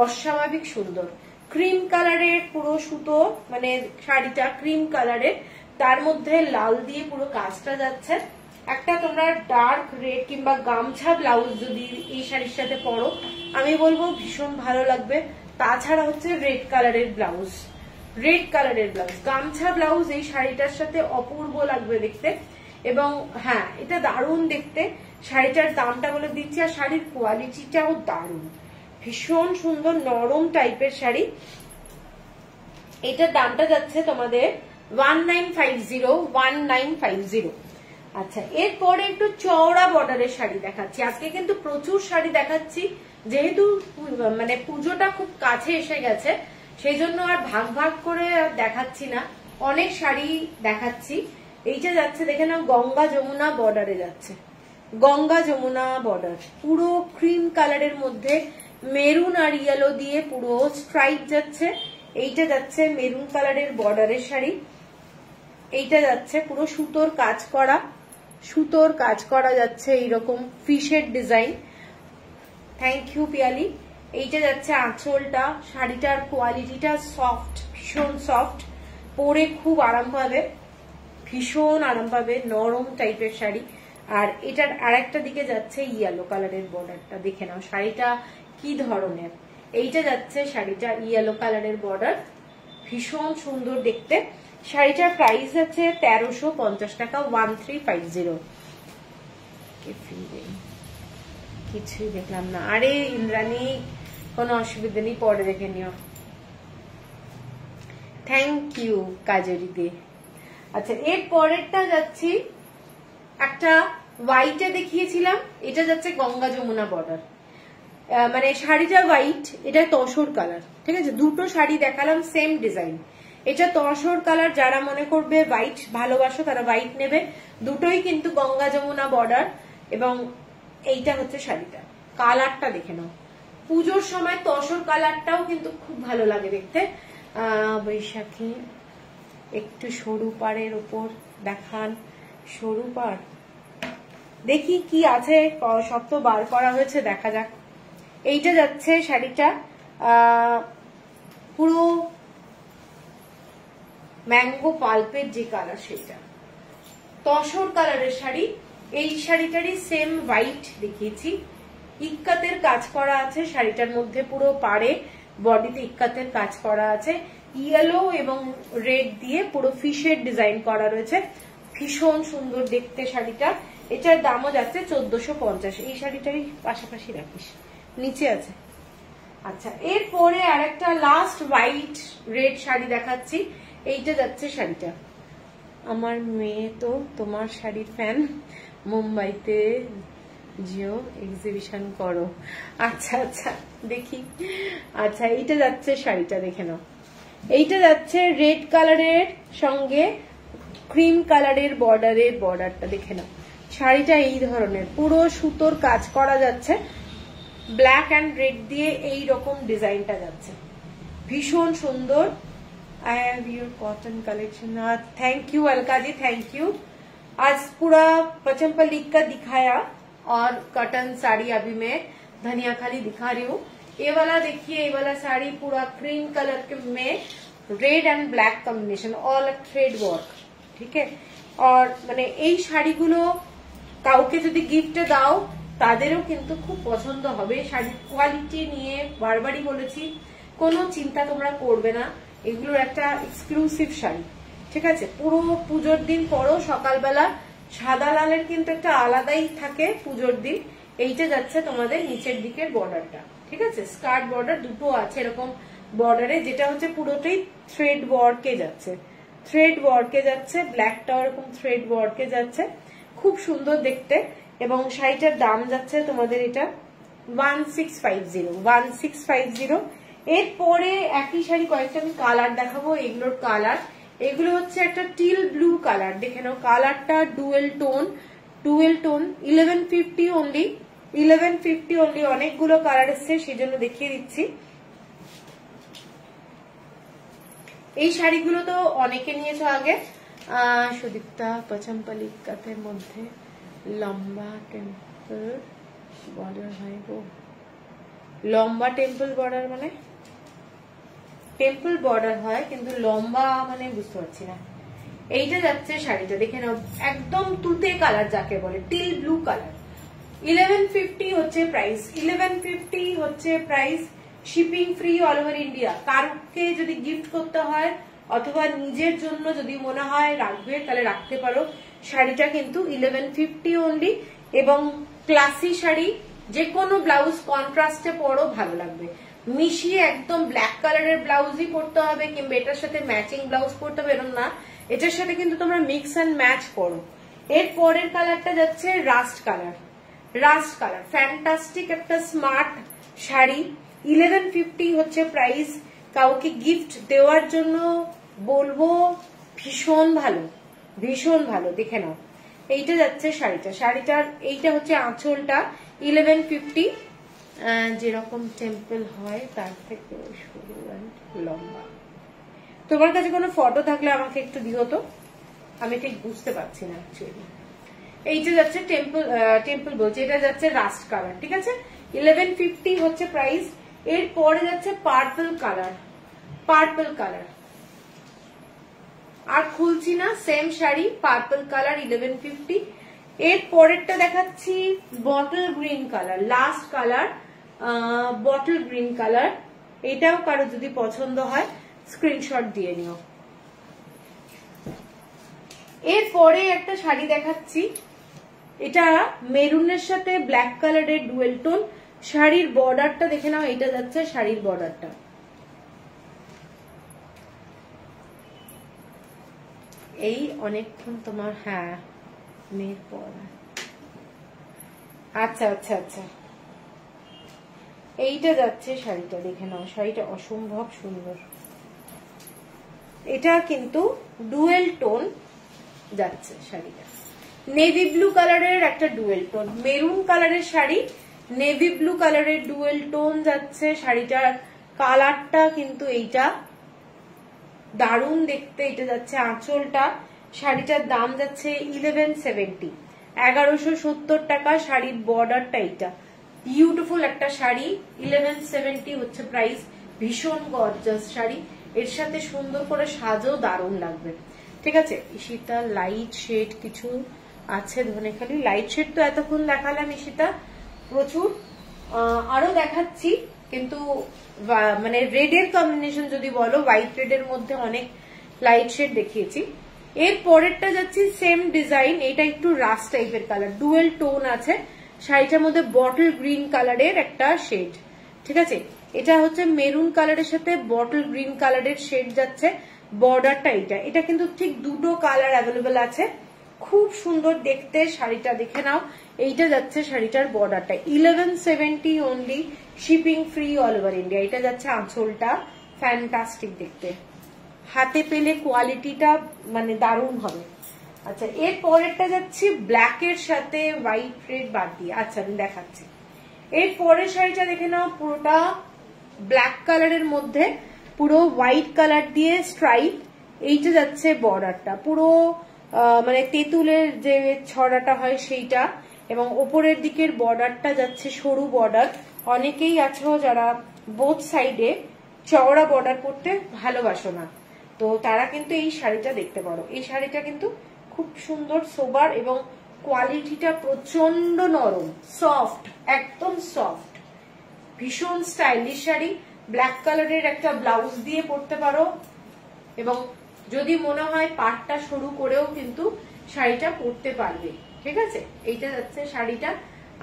অস্বাভাবিক সুন্দর। ক্রিম কালারের পুরো সুতো, মানে শাড়িটা ক্রিম কালারের, তার মধ্যে লাল দিয়ে পুরো কাজটা যাচ্ছে। একটা তোমরা ডার্ক রেড কিংবা গামছা ব্লাউজ যদি এই শাড়ির সাথে পরো আমি বলবো ভীষণ ভালো লাগবে। তাছাড়া হচ্ছে রেড কালারের ব্লাউজ, রেড কালারের ব্লাউজ, গামছা ব্লাউজ এই শাড়িটার সাথে অপূর্ব লাগবে দেখতে। এবং হ্যাঁ, এটা দারুণ দেখতে। শাড়িটার দামটা বলে দিচ্ছি, আর শাড়ির কোয়ালিটিটাও দারুণ, ভীষণ সুন্দর নরম টাইপের শাড়ি। এটার দামটা যাচ্ছে তোমাদের 1950। আচ্ছা, এরপরে একটু চওড়া বর্ডারের শাড়ি দেখাচ্ছি। আজকে কিন্তু প্রচুর শাড়ি দেখাচ্ছি, যেহেতু মানে পুজোটা খুব কাছে এসে গেছে সেই জন্য আর ভাগ ভাগ করে দেখাচ্ছি না, অনেক শাড়ি দেখাচ্ছি। এইটা যাচ্ছে দেখে নাও গঙ্গা যমুনা বর্ডারে যাচ্ছে, গঙ্গা যমুনা বর্ডার, পুরো ক্রিম কালারের মধ্যে মেরুন আর ইয়েলো দিয়ে পুরো স্ট্রাইপ যাচ্ছে। এইটা যাচ্ছে মেরুন কালারের বর্ডারের শাড়ি। এইটা যাচ্ছে পুরো সুতোর কাজ করা, সুতোর কাজ করা যাচ্ছে এইরকম ফিশের ডিজাইন। Thank you Piyali. এইটা যাচ্ছে আঁচলটা, শাড়িটার কোয়ালিটিটা সফট, ভীষণ সফট, পরে খুব আরাম পাবে, ভীষণ আরাম পাবে, নরম টাইপের শাড়ি। আর এটার আরেকটা দিকে যাচ্ছে ইয়েলো কালারের বর্ডারটা, দেখে নাও শাড়িটা কি ধরনের। এইটা যাচ্ছে শাড়িটা ইয়েলো কালারের বর্ডার, ভীষণ সুন্দর দেখতে। শাড়িটার প্রাইস আছে 1350 টাকা, 1350। কিছুই দেখলাম না, আরে ইন্দ্রাণী কোনো অসুবিধা নেই, পরে দেখে নিও। থ্যাংক ইউ কাজরি দে। আচ্ছা, এর পরেরটা যাচ্ছি একটা হোয়াইটে দেখিয়েছিলাম, এটা যাচ্ছে গঙ্গা যমুনা বর্ডার, মানে শাড়িটা হোয়াইট, এটা তসর কালার, ঠিক আছে। দুটো শাড়ি দেখালাম সেম ডিজাইন, এটা তসর কালার। যারা মনে করবে হোয়াইট ভালোবাসো তারা হোয়াইট নেবে, দুটোই কিন্তু গঙ্গা যমুনা বর্ডার। এবং এইটা হচ্ছে শাড়িটা, কালারটা দেখে নাও, পুজোর সময় তসর কালারটাও কিন্তু খুব ভালো লাগে দেখতে। বৈশাখী একটু সরু পাড়ের উপর দেখান, সরু পাড় দেখি কি আছে, সব তো বার করা হয়েছে, দেখা যাক। এইটা যাচ্ছে শাড়িটা পুরো ম্যাঙ্গো পাল্পের যে কালার, সেটা তসর কালারের শাড়ি। এই শাড়িটারই সেম হোয়াইট দেখিয়েছি, ইক্কাতের কাজ করা আছে শাড়িটার মধ্যে, পুরো পাড়ে বডিতে ইক্কাতের কাজ করা আছে, ইয়েলো এবং রেড দিয়ে পুরো ফিশের ডিজাইন করা রয়েছে, ভীষণ সুন্দর দেখতে শাড়িটা। এটার দামও যাচ্ছে 1450। এই শাড়িটারই পাশাপাশি রাখিস, নিচে আছে। আচ্ছা, এরপরে আরেকটা লাস্ট হোয়াইট রেড শাড়ি দেখাচ্ছি। এইটা যাচ্ছে শাড়িটা, আমার মেয়ে তো তোমার শাড়ির ফ্যান, মুম্বাইতে জিও এক্সিবিশন করো। আচ্ছা আচ্ছা, দেখি। আচ্ছা, এইটা যাচ্ছে শাড়িটা, দেখে নাও। এইটা যাচ্ছে রেড কালারের সঙ্গে ক্রিম কালারের বর্ডারটা দেখে নাও। শাড়িটা এই ধরনের পুরো সুতোর কাজ করা যাচ্ছে, ব্ল্যাক অ্যান্ড রেড দিয়ে এই রকম ডিজাইনটা যাচ্ছে, ভীষণ সুন্দর। I have your cotton collection. Thank you Alka ji, thank you. आज पूरा पचमपल्ली का दिखाया और कॉटन साड़ी अभी मैं धनिया खाली दिखा रही हूँ। ये वाला देखिए, ये वाला साड़ी पूरा क्रीम कलर के में red and black combination, all thread work, ठीक है। और মানে এই শাড়িগুলো কাউকে যদি গিফটে দাও তাদেরও কিন্তু খুব পছন্দ হবে। শাড়ির কোয়ালিটি নিয়ে বারবারই বলেছি, কোনো চিন্তা তোমরা করবে না, এগুলোর একটা এক্সক্লুসিভ শাড়ি, ঠিক আছে। পুরো পুজোর দিন পরও সকালবেলা সাদা লালের কিন্তু একটা আলাদাই থাকে পুজোর দিন। এইটা যাচ্ছে তোমাদের নিচের দিকের বর্ডারটা, ঠিক আছে, স্কার্ট বর্ডার দুটো আছে এরকম বর্ডারে, যেটা হচ্ছে পুরোটাই থ্রেড ওয়ার্কে যাচ্ছে, থ্রেড ওয়ার্কে যাচ্ছে, ব্ল্যাকটাও এরকম থ্রেড ওয়ার্কে যাচ্ছে, খুব সুন্দর দেখতে। এবং শাড়িটার দাম যাচ্ছে তোমাদের এটা 1650 এরপরে একই শাড়ি কয়েকটা আমি কালার দেখাবো। এগুলোর কালার, এগুলো হচ্ছে একটা টিল ব্লু কালার, দেখে নাও কালারটা ডুয়েল টোন 1150 অনলি, 1150 অনলি। অনেকগুলো কালার এসছে সেজন্য দেখিয়ে দিচ্ছি। এই শাড়িগুলো তো অনেকে নিয়েছো আগে। সুদীপ্তা পচমপল্লি কাতের মধ্যে লম্বা টেম্পল বর্ডার হয় গো, লম্বা টেম্পল বর্ডার মানে টেম্পল বর্ডার হয় কিন্তু লম্বা মানে বুঝতে পারছি না। এইটা যাচ্ছে শাড়িটা, দেখে নাও একদম তুতে কালার যাকে বলে, টিল ব্লু কালার। 1150 হচ্ছে প্রাইস, 1150 হচ্ছে price. Shipping free all over India. কারুকে যদি গিফট করতে হয় অথবা নিজের জন্য যদি মনে হয় রাখবে তাহলে রাখতে পারো। শাড়িটা কিন্তু 1150 অনলি এবং ক্লাসি শাড়ি, যে কোনো ব্লাউজ কন্ট্রাস্টে পরো ভালো লাগবে। মিশিয়ে একদম ব্ল্যাক কালারের ব্লাউজই পরতে হবে কিংবা এটার সাথে ম্যাচিং ব্লাউজ পরতে হবে এরকম না, এটার সাথে কিন্তু তোমরা মিক্স অ্যান্ড ম্যাচ করো। এর পরের কালারটা যাচ্ছে rushed colour, rushed colour fantastic একটা স্মার্ট শাড়ি। 1150 হচ্ছে প্রাইস। কাউকে গিফট দেওয়ার জন্য বলবো ভীষণ ভালো, ভীষণ ভালো। দেখে নাও এইটা যাচ্ছে শাড়িটা, শাড়িটার এইটা হচ্ছে আঁচলটা 1150। যেরকম টেম্পল হয় তার থেকে সরু লম্বা। তোমার কাছে কোনো ফটো থাকলে আমাকে একটু দিও তো, আমি ঠিক বুঝতে পারছি না অ্যাকচুয়ালি। এইটা যাচ্ছে টেম্পল বলছে, এটা যাচ্ছে রাস্ট কালার, ঠিক আছে। 1150 হচ্ছে প্রাইস। এরপরে যাচ্ছে পার্পল কালার, পার্পল কালার আর খুলছি না, সেম শাড়ি পার্পল কালার 1150। এর পরেরটা দেখাচ্ছি bottle green colour, last colour bottle green colour. এটাও কারো যদি পছন্দ হয় স্ক্রিনশট দিয়ে নিও। এরপরে একটা শাড়ি দেখাচ্ছি, এটা মেরুনের সাথে ব্ল্যাক কালারের ডুয়েল টোন। শাড়ির বর্ডারটা দেখে নাও, এটা যাচ্ছে শাড়ির বর্ডারটা। এই অনেকক্ষণ তোমার, হ্যাঁ মেয়ের পড়া, আচ্ছা আচ্ছা আচ্ছা। এইটা যাচ্ছে শাড়িটা, দেখে নাও শাড়িটা অসম্ভব সুন্দর। এটা কিন্তু ডুয়েল টোন যাচ্ছে শাড়িটা, নেভি ব্লু কালারের একটা ডুয়েল টোন, মেরুন কালারের শাড়ি নেভি ব্লু কালারের ডুয়েল টোন যাচ্ছে শাড়িটার কালারটা কিন্তু এইটা দারুণ দেখতে। এটা যাচ্ছে আঁচলটা, শাড়িটার দাম যাচ্ছে 1170, 1170 টাকা। শাড়ির বর্ডারটা এইটা, বিউটিফুল একটা শাড়ি, 1170 হচ্ছে প্রাইস। ভীষণ গর্জাস শাড়ি, এর সাথে সুন্দর করে সাজও দারুণ লাগবে, ঠিক আছে। ঈশিতা লাইট শেড কিছু আছে ধনেখালি, লাইট শেড তো এতক্ষণ দেখালাম ঈশিতা প্রচুর, আরো দেখাচ্ছি কিন্তু মানে রেড এর কম্বিনেশন যদি বলো, হোয়াইট রেড এর মধ্যে অনেক লাইট শেড দেখিয়েছি। এর পরেরটা যাচ্ছি সেম ডিজাইন, এটা একটু রাস্ট টাইপের কালার, ডুয়েল টোন আছে শাড়িটার মধ্যে, বটল গ্রিন কালারের একটা শেড, ঠিক আছে। এটা হচ্ছে মেরুন কালারের সাথে বটল গ্রিন কালারের শেড যাচ্ছে। বর্ডারটা এইটা, এটা কিন্তু ঠিক দুটো কালার অ্যাভেলেবেল আছে, খুব সুন্দর দেখতে শাড়িটা, দেখে নাও। এইটা যাচ্ছে শাড়িটার বর্ডারটা 1170 only, shipping free all over India. এটা যাচ্ছে আঁচলটা, ফ্যান্টাস্টিক দেখতে, হাতে পেলে কোয়ালিটিটা মানে দারুণ হবে। আচ্ছা এর পরেরটা যাচ্ছে ব্ল্যাক এর সাথে হোয়াইট রেড বাদ দিয়ে, আচ্ছা আমি দেখাচ্ছি। এর পরের শাড়িটা দেখে নাও, পুরোটা ব্ল্যাক কালারের মধ্যে পুরো হোয়াইট কালার দিয়ে স্ট্রাইপ। এইটা যাচ্ছে বর্ডারটা পুরো মানে তেঁতুলের যে ছড়াটা হয় সেইটা, এবং ওপরের দিকের বর্ডারটা যাচ্ছে সরু বর্ডার। অনেকেই আছো যারা বোথ সাইডে চওড়া বর্ডার করতে ভালোবাসো না, তো তারা কিন্তু এই শাড়িটা দেখতে পারো। এই শাড়িটা কিন্তু খুব সুন্দর সোবার এবং কোয়ালিটিটা প্রচন্ড নরম, সফট, একদম সফট, ভীষণ স্টাইলিশ শাড়ি। ব্ল্যাক কালারের একটা ব্লাউজ দিয়ে পরতে পারো এবং যদি মনে হয় পাটটা শুরু করেও কিন্তু শাড়িটা পরতে পারবে, ঠিক আছে। এইটা যাচ্ছে শাড়িটা,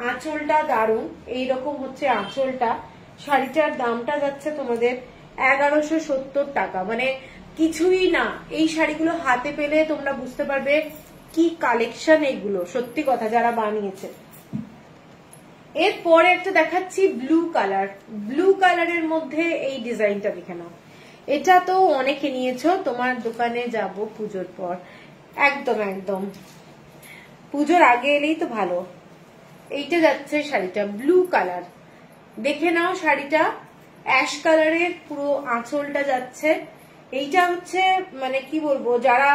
আঁচলটা দারুণ, এইরকম হচ্ছে আঁচলটা। শাড়িটার দামটা যাচ্ছে তোমাদের 1170 টাকা, মানে কিছুই না। এই শাড়িগুলো হাতে পেলে তোমরা বুঝতে পারবে কি কালেকশন এগুলো, সত্যি কথা যারা বানিয়েছে। এরপরে একটা দেখাচ্ছি ব্লু কালার। ব্লু কালারের মধ্যে এই ডিজাইনটা দেখে নাও। এটা তো অনেকে নিয়েছো, তোমার দোকানে যাব পুজোর পর। একদম একদম পুজোর আগে এলেই তো ভালো। এইটা যাচ্ছে শাড়িটা ব্লু কালার, দেখে নাও শাড়িটা। অ্যাশ কালারের পুরো আঁচলটা যাচ্ছে। এইটা হচ্ছে মানে কি বলবো, যারা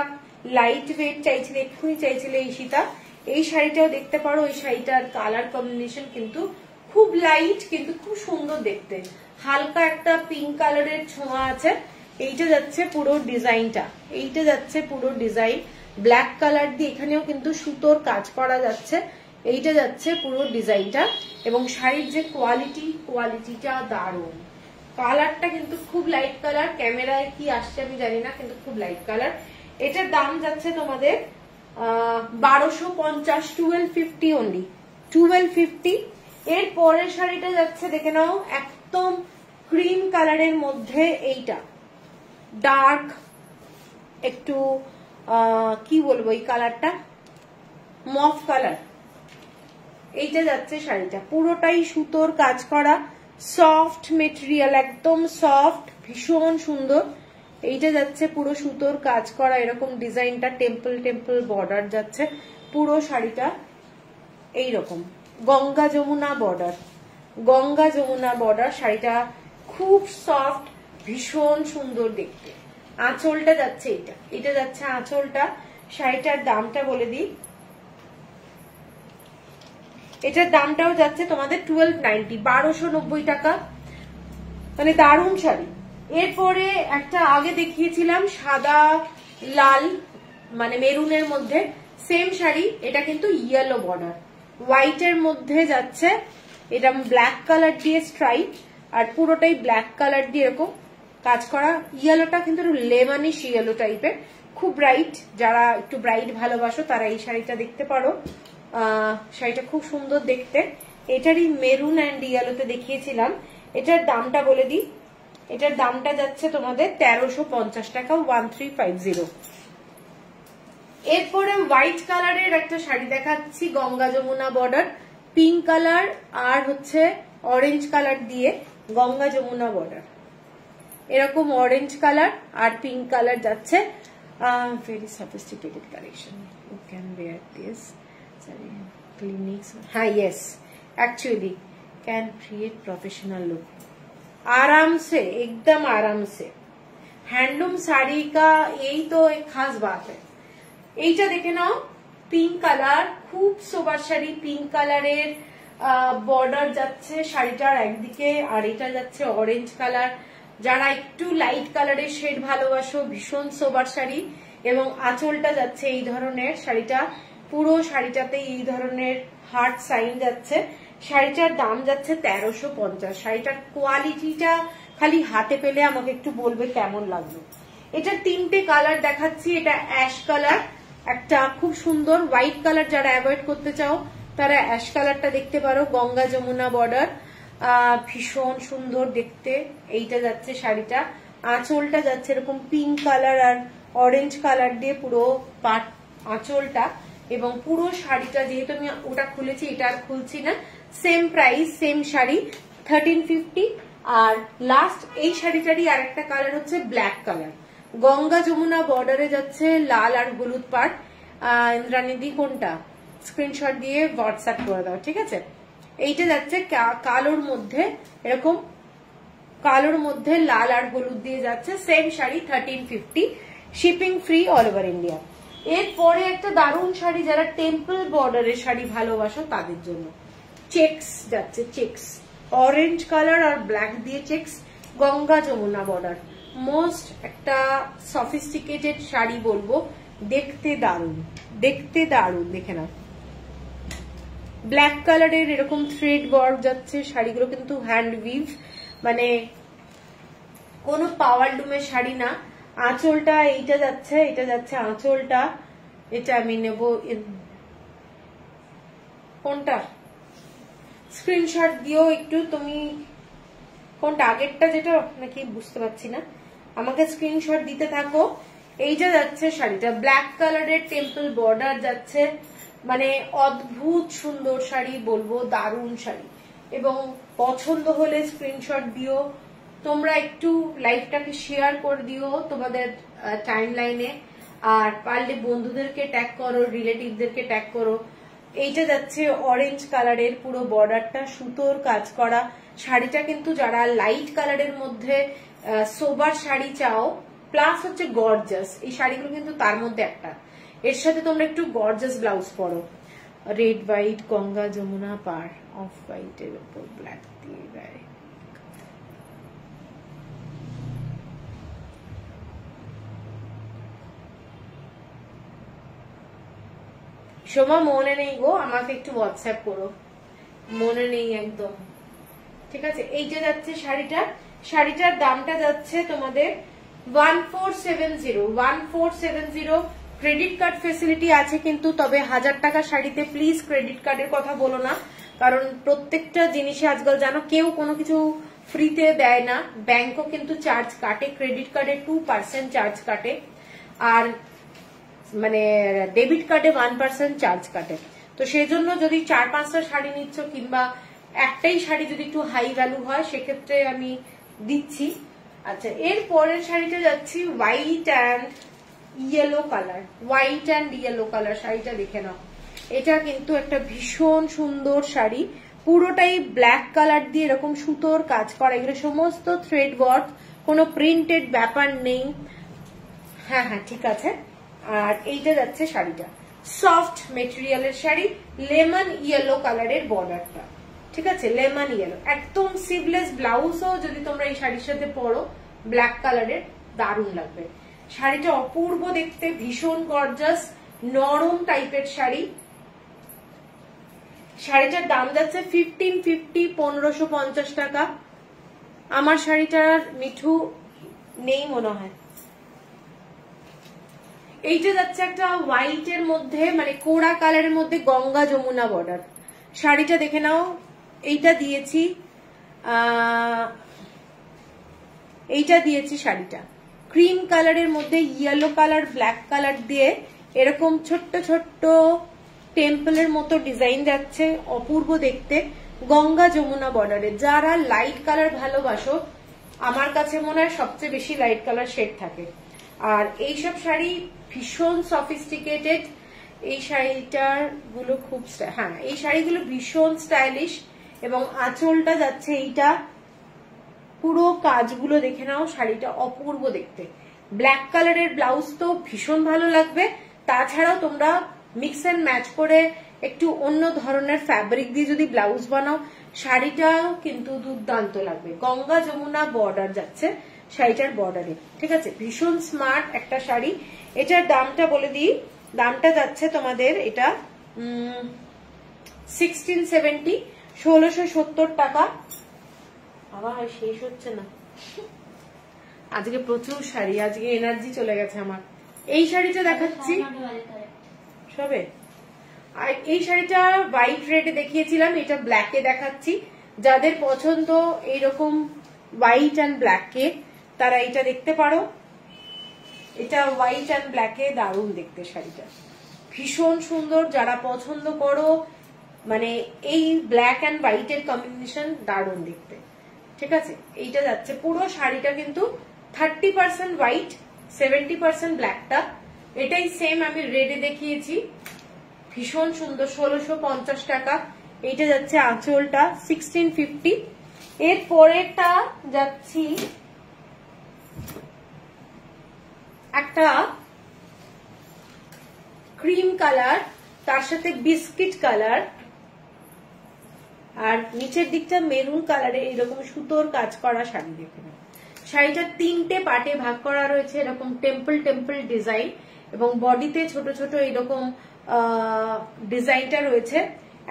লাইট ওয়েট চাইছিলে, এক্ষুনি চাইছিলে ঈশিতা, এই শাড়িটাও দেখতে পারো। এই শাড়িটার কালার কম্বিনেশন কিন্তু খুব লাইট, কিন্তু খুব সুন্দর দেখতে। হালকা একটা পিঙ্ক কালারের ছোঁয়া আছে। এইটা যাচ্ছে পুরো ডিজাইনটা, এইটা যাচ্ছে পুরো ডিজাইন ব্ল্যাক কালার দিয়ে, এখানেও কিন্তু সুতোর কাজ করা যাচ্ছে। এইটা যাচ্ছে পুরো ডিজাইনটা, এবং শাড়ির যে কোয়ালিটিটা দারুণ। কালারটা কিন্তু খুব লাইট কালার, ক্যামেরায় কি আসছে আমি জানি না, কিন্তু খুব লাইট কালার। এটার দাম যাচ্ছে তোমাদের 1250, 1250 অনলি, 1250। এর পরের শাড়িটা যাচ্ছে দেখে নাও, একদম ক্রিম কালারের মধ্যে। এইটা ডার্ক একটু কি বলবো, এই কালারটা মফ কালার। এইটা যাচ্ছে শাড়িটা, পুরোটাই সুতোর কাজ করা, সফট মেটেরিয়াল, একদম সফট, ভীষণ সুন্দর। এইটা যাচ্ছে পুরো সুতোর কাজ করা, এরকম ডিজাইনটা টেম্পল বর্ডার যাচ্ছে পুরো শাড়িটা। এইরকম গঙ্গা যমুনা বর্ডার, শাড়িটা খুব সফট, ভীষণ সুন্দর দেখতে। আঁচলটা যাচ্ছে এটা যাচ্ছে আঁচলটা। শাড়িটার দামটা বলে দিই, এটার দামটাও যাচ্ছে তোমাদের 1290, 1290 টাকা, মানে দারুণ শাড়ি। এরপরে একটা আগে দেখিয়েছিলাম সাদা লাল মানে মেরুনের মধ্যে সেম শাড়ি, এটা কিন্তু ইয়েলো বর্ডার, হোয়াইটের মধ্যে যাচ্ছে। এটা ব্ল্যাক কালার দিয়ে স্ট্রাইপ, আর পুরোটাই ব্ল্যাক কালার দিয়ে এরকম কাজ করা। ইয়েলোটা কিন্তু লেমনিশ ইয়েলো টাইপের, খুব ব্রাইট। যারা একটু ব্রাইট ভালোবাসো তারা এই শাড়িটা দেখতে পারো। শাড়িটা খুব সুন্দর দেখতে। এটারই মেরুন অ্যান্ড ইয়েলোতে দেখিয়েছিলাম। এটার দামটা বলে দিই, এটার দামটা যাচ্ছে তোমাদের 1350 টাকা, 1350। এরপরে হোয়াইট কালারের একটা শাড়ি দেখাচ্ছি, Ganga Jamuna border, pink colour আর হচ্ছে অরেঞ্জ কালার দিয়ে গঙ্গা যমুনা বর্ডার। এরকম অরেঞ্জ কালার আর পিঙ্ক কালার যাচ্ছে। Very sophisticated collection, you can wear this. Clinics, हाँ yes, actually can create professional look आराम से, एकदम आराम से। हैंडलूम साड़ी का यही तो एक खास बात है। এইটা দেখে নাও, পিঙ্ক কালার, খুব সোবার শাড়ি, পিঙ্ক কালারের বর্ডার যাচ্ছে শাড়িটার একদিকে, আর এটা যাচ্ছে অরেঞ্জ কালার। যারা একটু লাইট কালারের শেড ভালোবাসো, ভীষণ সোবার শাড়ি। এবং আঁচলটা যাচ্ছে এই ধরনের, শাড়িটা পুরো শাড়িটাতে এই ধরনের হার্ট সাইন যাচ্ছে। শাড়িটার দাম যাচ্ছে 1350। শাড়িটার কোয়ালিটিটা খালি হাতে পেলে আমাকে একটু বলবে কেমন লাগলো। এটা তিনটে কালার দেখাচ্ছি। এটা অ্যাশ কালার, একটা খুব সুন্দর হোয়াইট কালার, যারা অ্যাভয়েড করতে চাও তারা অ্যাশ কালারটা দেখতে পারো। গঙ্গা যমুনা বর্ডার, ভীষণ সুন্দর দেখতে। এইটা যাচ্ছে শাড়িটা, আঁচলটা যাচ্ছে এরকম পিঙ্ক কালার আর অরেঞ্জ কালার দিয়ে পুরো পাট আঁচলটা। এবং পুরো শাড়িটা, যেহেতু আমি ওটা খুলেছি এটা আর খুলছি না, সেম প্রাইস, সেম শাড়ি 1350। আর লাস্ট এই শাড়িটারই আর একটা কালার হচ্ছে ব্ল্যাক কালার, গঙ্গা যমুনা বর্ডারে যাচ্ছে লাল আর হলুদ পাট। ইন্দ্রানিদি কোনটা স্ক্রিনশট দিয়ে হোয়াটসঅ্যাপ করে দাও, ঠিক আছে। এইটা যাচ্ছে কালোর মধ্যে, এরকম কালোর মধ্যে লাল আর হলুদ দিয়ে যাচ্ছে, same sari 1350, shipping free all over India. এরপরে একটা দারুণ শাড়ি, যারা টেম্পল বর্ডারের শাড়ি ভালোবাসো তাদের জন্য, চেক্স যাচ্ছে, চেক্স অরেঞ্জ কালার আর ব্ল্যাক দিয়ে checks, Ganga Jamuna border. Most একটা সফিস্টিকেটেড শাড়ি বলবো, দেখতে দারুণ, দেখতে দারুণ। দেখে না, ব্ল্যাক কালারের এরকম থ্রেড ওয়ার্ক যাচ্ছে। শাড়িগুলো কিন্তু হ্যান্ড উইভ, মানে কোনো পাওয়ার লুমের শাড়ি না। আঁচলটা এইটা যাচ্ছে, এটা যাচ্ছে আঁচলটা। এটা আমি নেব, কোনটা স্ক্রিনশট দিও একটু তুমি, কোনটা আগেরটা যেটা নাকি বুঝতে পারছি না, আমাকে স্ক্রিনশট দিতে থাকো। এইটা যাচ্ছে শাড়িটা, ব্ল্যাক কালারের টেম্পল বর্ডার যাচ্ছে, মানে অদ্ভুত সুন্দর শাড়ি বলবো, দারুণ শাড়ি। এবং পছন্দ হলে স্ক্রিনশট দিও, তোমরা একটু লাইভটাকে শেয়ার করে দিও তোমাদের টাইম লাইনে, আর পারলে বন্ধুদেরকে ট্যাগ করো, রিলেটিভদেরকে ট্যাগ করো। এইটা যাচ্ছে অরেঞ্জ কালারের, পুরো বর্ডারটা সুতোর কাজ করা শাড়িটা। কিন্তু যারা লাইট কালারের মধ্যে সোবার শাড়ি চাও প্লাস হচ্ছে গর্জাস, এই শাড়িগুলো কিন্তু তার মধ্যে একটা। এর সাথে তোমরা একটু গর্জাস ব্লাউজ পরো, রেড হোয়াইট, গঙ্গা যমুনা পার, অফ হোয়াইটের উপর ব্ল্যাক দিয়ে গায়ে। সোমা মনে নেই গো, আমাকে একটু হোয়াটসঅ্যাপ করো, মনে নেই একদম। ঠিক আছে, এইটা যাচ্ছে শাড়িটা, শাড়িটার দামটা যাচ্ছে তোমাদের 1470। ক্রেডিট কার্ড ফেসিলিটি আছে কিন্তু, তবে 1000 টাকা শাড়িতে প্লিজ ক্রেডিট কার্ডের কথা বলো না, কারণ প্রত্যেকটা জিনিসে আজকাল জানো কেউ কোনো কিছু ফ্রিতে দেয় না, ব্যাংকও কিন্তু চার্জ কাটে, ক্রেডিট কার্ডে 2% চার্জ কাটে, আর মানে ডেবিট কার্ডে 1% চার্জ কাটে। তো সেই জন্য যদি 4-5টা শাড়ি নিচ্ছ কিংবা একটাই শাড়ি যদি একটু হাই ভ্যালু হয় সেক্ষেত্রে আমি দিচ্ছি। আচ্ছা, এর পরের শাড়িটা যাচ্ছি white and yellow colour, white and yellow colour শাড়িটা দেখে নাও। এটা কিন্তু একটা ভীষণ সুন্দর শাড়ি, পুরোটাই ব্ল্যাক কালার দিয়ে এরকম সুতোর কাজ করা, এগুলো সমস্ত থ্রেড ওয়ার্ক, কোনো প্রিন্টেড ব্যাপার নেই। হ্যাঁ হ্যাঁ ঠিক আছে। আর এইটা যাচ্ছে শাড়িটা সফট মেটেরিয়ালের শাড়ি, লেমন ইয়েলো কালারের বর্ডারটা, ঠিক আছে, লেমন ইয়েলো, একদম সিভলেস ব্লাউজও যদি তোমরা এই শাড়ির সাথে পরো ব্ল্যাক কালারের দারুণ লাগবে। শাড়িটা অপূর্ব দেখতে, ভীষণ গর্জাস, নরম টাইপের শাড়ি। শাড়িটার দাম যাচ্ছে 1550 টাকা। আমার শাড়িটার মিঠু নেই মনে হয়। এইটা যাচ্ছে একটা হোয়াইট এর মধ্যে মানে কোড়া কালারের মধ্যে গঙ্গা যমুনা বর্ডার, শাড়িটা দেখে নাও। এইটা দিয়েছি শাড়িটা ক্রিম কালারের মধ্যে ইয়েলো কালার ব্ল্যাক কালার দিয়ে এরকম ছোট্ট ছোট্ট টেম্পলের মতো ডিজাইন যাচ্ছে, অপূর্ব দেখতে, গঙ্গা যমুনা বর্ডারে। যারা লাইট কালার ভালোবাসো, আমার কাছে মনে হয় সবচেয়ে বেশি লাইট কালার শেড থাকে। আর এইসব শাড়ি ভীষণ সফিস্টিকেটেড, এই শাড়িটার গুলো খুব হ্যাঁ এই শাড়িগুলো ভীষণ স্টাইলিশ। এবং আঁচলটা যাচ্ছে এইটা, পুরো কাজগুলো দেখে নাও, শাড়িটা অপূর্ব দেখতে। ব্ল্যাক কালারের ব্লাউজ তো ভীষণ ভালো লাগবে, তাছাড়াও তোমরা মিক্স এন্ড ম্যাচ করে একটু অন্য ধরনের ফ্যাব্রিক দিয়ে যদি ব্লাউজ বানাও শাড়িটাও কিন্তু দুর্দান্ত লাগবে। গঙ্গা যমুনা বর্ডার যাচ্ছে শাড়িটার বর্ডারে, ঠিক আছে, ভীষণ স্মার্ট একটা শাড়ি। এটার দামটা বলে দিই, দামটা যাচ্ছে তোমাদের এটা 1670, 1670 টাকা। আবার শেষ হচ্ছে না, আজকে প্রচুর শাড়ি, আজকে এনার্জি চলে গেছে আমার। এই শাড়িটা দেখাচ্ছি সবে, আর এই শাড়িটা হোয়াইট রেডে দেখিয়েছিলাম, এটা ব্ল্যাকে দেখাচ্ছি। যাদের পছন্দ এইরকম হোয়াইট অ্যান্ড ব্ল্যাকে তারা এটা দেখতে পারো। এটা হোয়াইট অ্যান্ড ব্ল্যাকে দারুণ দেখতে শাড়িটা, ভীষণ সুন্দর। যারা পছন্দ করো মানে এই ব্ল্যাক অ্যান্ড হোয়াইটের কম্বিনেশন দারুণ দেখতে, ঠিক আছে। এইটা যাচ্ছে পুরো শাড়িটা কিন্তু 30% হোয়াইট 70% ব্ল্যাকটা, এটাই সেম আমি রেডে দেখিয়েছি, ভীষণ সুন্দর, 1650 টাকা। এইটা যাচ্ছে আঁচলটা 1650। এর পরেরটা যাচ্ছি একটা ক্রিম কালার, তার সাথে বিস্কিট কালার, আর নিচের দিকটা মেরুন কালারে এরকম সুতোর কাজ করা শাড়ি। দেখে নাও, শাড়িটা 3টে পার্টে ভাগ করা রয়েছে, এরকম টেম্পল টেম্পল ডিজাইন, এবং বডিতে ছোট ছোট এরকম ডিজাইনটা রয়েছে।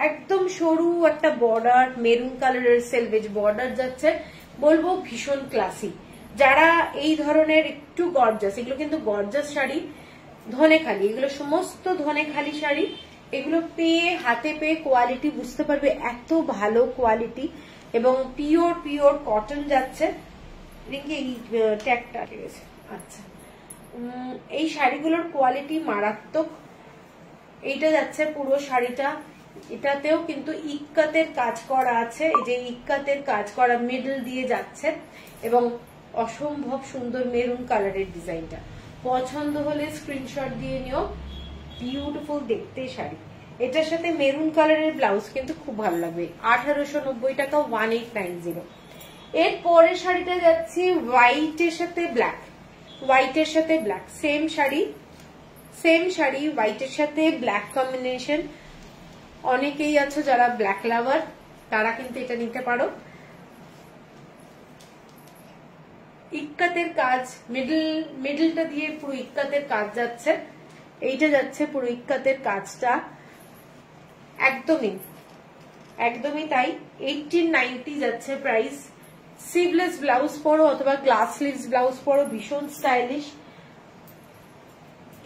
একদম সরু একটা বর্ডার, মেরুন কালারের সেলভেজ বর্ডার যাচ্ছে, বলবো ভীষণ ক্লাসি। যারা এই ধরনের একটু গর্জাস, এগুলো কিন্তু গর্জাস শাড়ি, ধনেখালি, এগুলো সমস্ত ধনেখালি শাড়ি, এগুলো পেয়ে হাতে পেয়ে কোয়ালিটি বুঝতে পারবে, এত ভালো কোয়ালিটি, এবং পিওর পিওর কটন যাচ্ছে। এই ট্যাগটা গেছে, আচ্ছা, এই শাড়িগুলোর কোয়ালিটি মারাত্মক, এইটা যাচ্ছে পুরো শাড়িটা, এটাতেও কিন্তু ইক্কাতের কাজ করা আছে, এই যে ইক্কাতের কাজ করা মিডল দিয়ে যাচ্ছে এবং অসম্ভব সুন্দর মেরুন কালারের ডিজাইনটা। পছন্দ হলে স্ক্রিনশট দিয়ে নিও, বিউটিফুল দেখতে শাড়ি। এটার সাথে মেরুন কালারের ব্লাউজ কিন্তু খুব ভালো লাগবে। 1890 টাকা, 1890। এর পরের শাড়িটা যাচ্ছি হোয়াইটের সাথে ব্ল্যাক, হোয়াইটের সাথে ব্ল্যাক, সেম শাড়ি হোয়াইটের সাথে ব্ল্যাক কম্বিনেশন। অনেকেই আছো যারা ব্ল্যাক লাভার, তারা কিন্তু এটা নিতে পারো। ইক্কাতের কাজ, মিডলটা দিয়ে পুরো ইক্কাতের কাজ যাচ্ছে, এইটা যাচ্ছে পুরো ইক্কাতের কাজটা, একদমই তাই। 1890 যাচ্ছে প্রাইস। স্লিভলেস ব্লাউজ পরো অথবা গ্লাস স্লিভস ব্লাউজ পরো, ভীষণ স্টাইলিশ।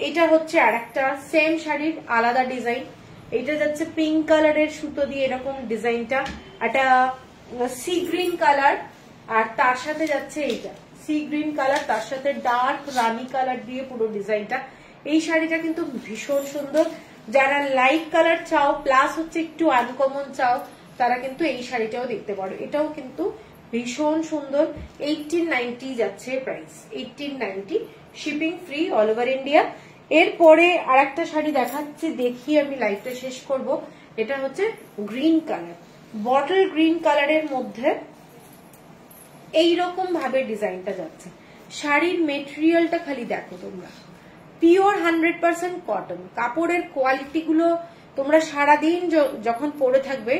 এটা হচ্ছে আর একটা সেম শাড়ির আলাদা ডিজাইন। এটা যাচ্ছে পিঙ্ক কালারের সুতো দিয়ে এরকম ডিজাইনটা, একটা সি গ্রিন কালার, আর তার সাথে যাচ্ছে এইটা সি গ্রিন কালার, তার সাথে ডার্ক রানি কালার দিয়ে পুরো ডিজাইনটা। এই শাড়িটা কিন্তু ভীষণ সুন্দর। যারা লাইট কালার চাও প্লাস হচ্ছে একটু আনকমন চাও, তারা কিন্তু এই শাড়িটাও দেখতে পারো। এটাও কিন্তু ভীষণ সুন্দর। 1890 যাচ্ছে price, 1890, shipping free all over India. এরপরে আর একটা শাড়ি দেখাচ্ছি, দেখি আমি লাইভটা শেষ করব। এটা হচ্ছে গ্রিন কালার, বটল গ্রিন কালারের মধ্যে এইরকম ভাবে ডিজাইনটা যাচ্ছে। শাড়ির মেটেরিয়ালটা খালি দেখো তোমরা, পিওর 100% কটন। কাপড়ের কোয়ালিটি গুলো তোমরা সারাদিন যখন পরে থাকবে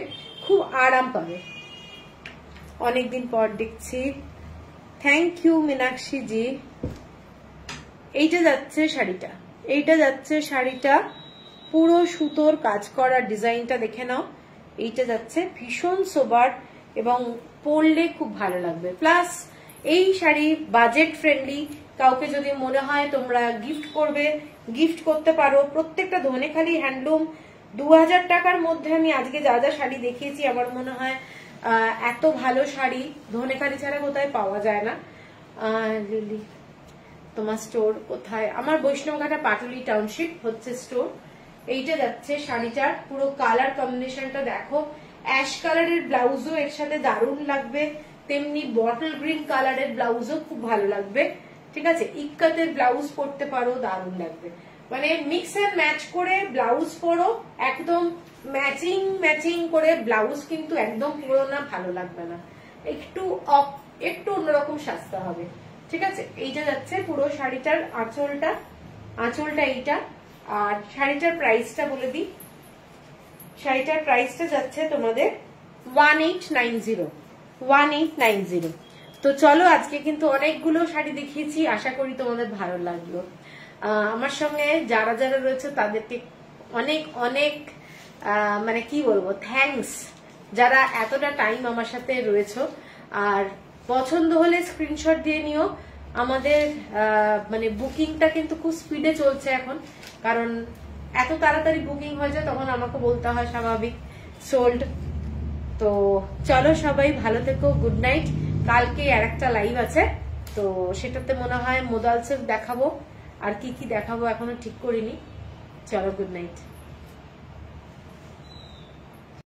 খুব আরাম পাবে। অনেকদিন পর দেখছি, থ্যাংক ইউ মীনাক্ষী জি। এইটা যাচ্ছে শাড়িটা, এইটা যাচ্ছে শাড়িটা, পুরো সুতোর কাজ করা ডিজাইনটা দেখে নাও। এইটা যাচ্ছে ভীষণ সোবার এবং পরলে খুব ভালো লাগবে। প্লাস এই শাড়ি বাজেট ফ্রেন্ডলি, কাউকে যদি মনে হয় তোমরা গিফট করবে, গিফট করতে পারো। প্রত্যেকটা ধনেখালি হ্যান্ডলুম 2000 টাকার মধ্যে আমি আজকে যা যা শাড়ি দেখিয়েছি, আমার মনে হয় এত ভালো শাড়ি ধনেখালি ছাড়া কোথায় পাওয়া যায় না। লিলি তোমার স্টোর কোথায়? আমার বৈষ্ণবঘাটা পাটুলি টাউনশিপ হচ্ছে স্টোর। এইটা যাচ্ছে শাড়িটার পুরো কালার কম্বিনেশনটা দেখো, অ্যাশ কালারের ব্লাউজও এর সাথে দারুণ লাগবে, তেমনি বটল গ্রিন কালারের ব্লাউজও খুব ভালো লাগবে। ঠিক আছে, ইক্কাতের ব্লাউজ পরতে পারো, দারুণ লাগবে। মানে মিক্স এন্ড ম্যাচ করে ব্লাউজ পরো, একদম ম্যাচিং করে ব্লাউজ কিন্তু একদম পুরো না, ভালো লাগবে না, একটু অন্যরকম সাজতে হবে। ঠিক আছে, এইটা যাচ্ছে পুরো শাড়িটার আঁচলটা এইটা। আর শাড়িটার প্রাইসটা বলে দিই, শাড়িটার প্রাইসটা যাচ্ছে তোমাদের 1890। তো চলো, আজকে কিন্তু অনেকগুলো শাড়ি দেখিয়েছি, আশা করি তোমাদের ভালো লাগলো। আমার সঙ্গে যারা যারা রয়েছে তাদেরকে অনেক অনেক মানে কি বলবো, থ্যাঙ্কস, যারা এতটা টাইম আমার সাথে রয়েছে। আর পছন্দ হলে স্ক্রিনশট দিয়ে নিও। আমাদের মানে বুকিংটা কিন্তু খুব স্পিডে চলছে এখন, কারণ এত তাড়াতাড়ি বুকিং হয়ে যায়, তখন আমাকে বলতে হয় স্বাভাবিক সোল্ড। তো চলো, সবাই ভালো থেকো, গুড নাইট। কালকে আর একটা লাইভ আছে, তো সেটাতে মনে হয় মোদাল সিল্ক দেখাবো, আর কি কি দেখাবো এখনো ঠিক করিনি। চলো, গুড নাইট।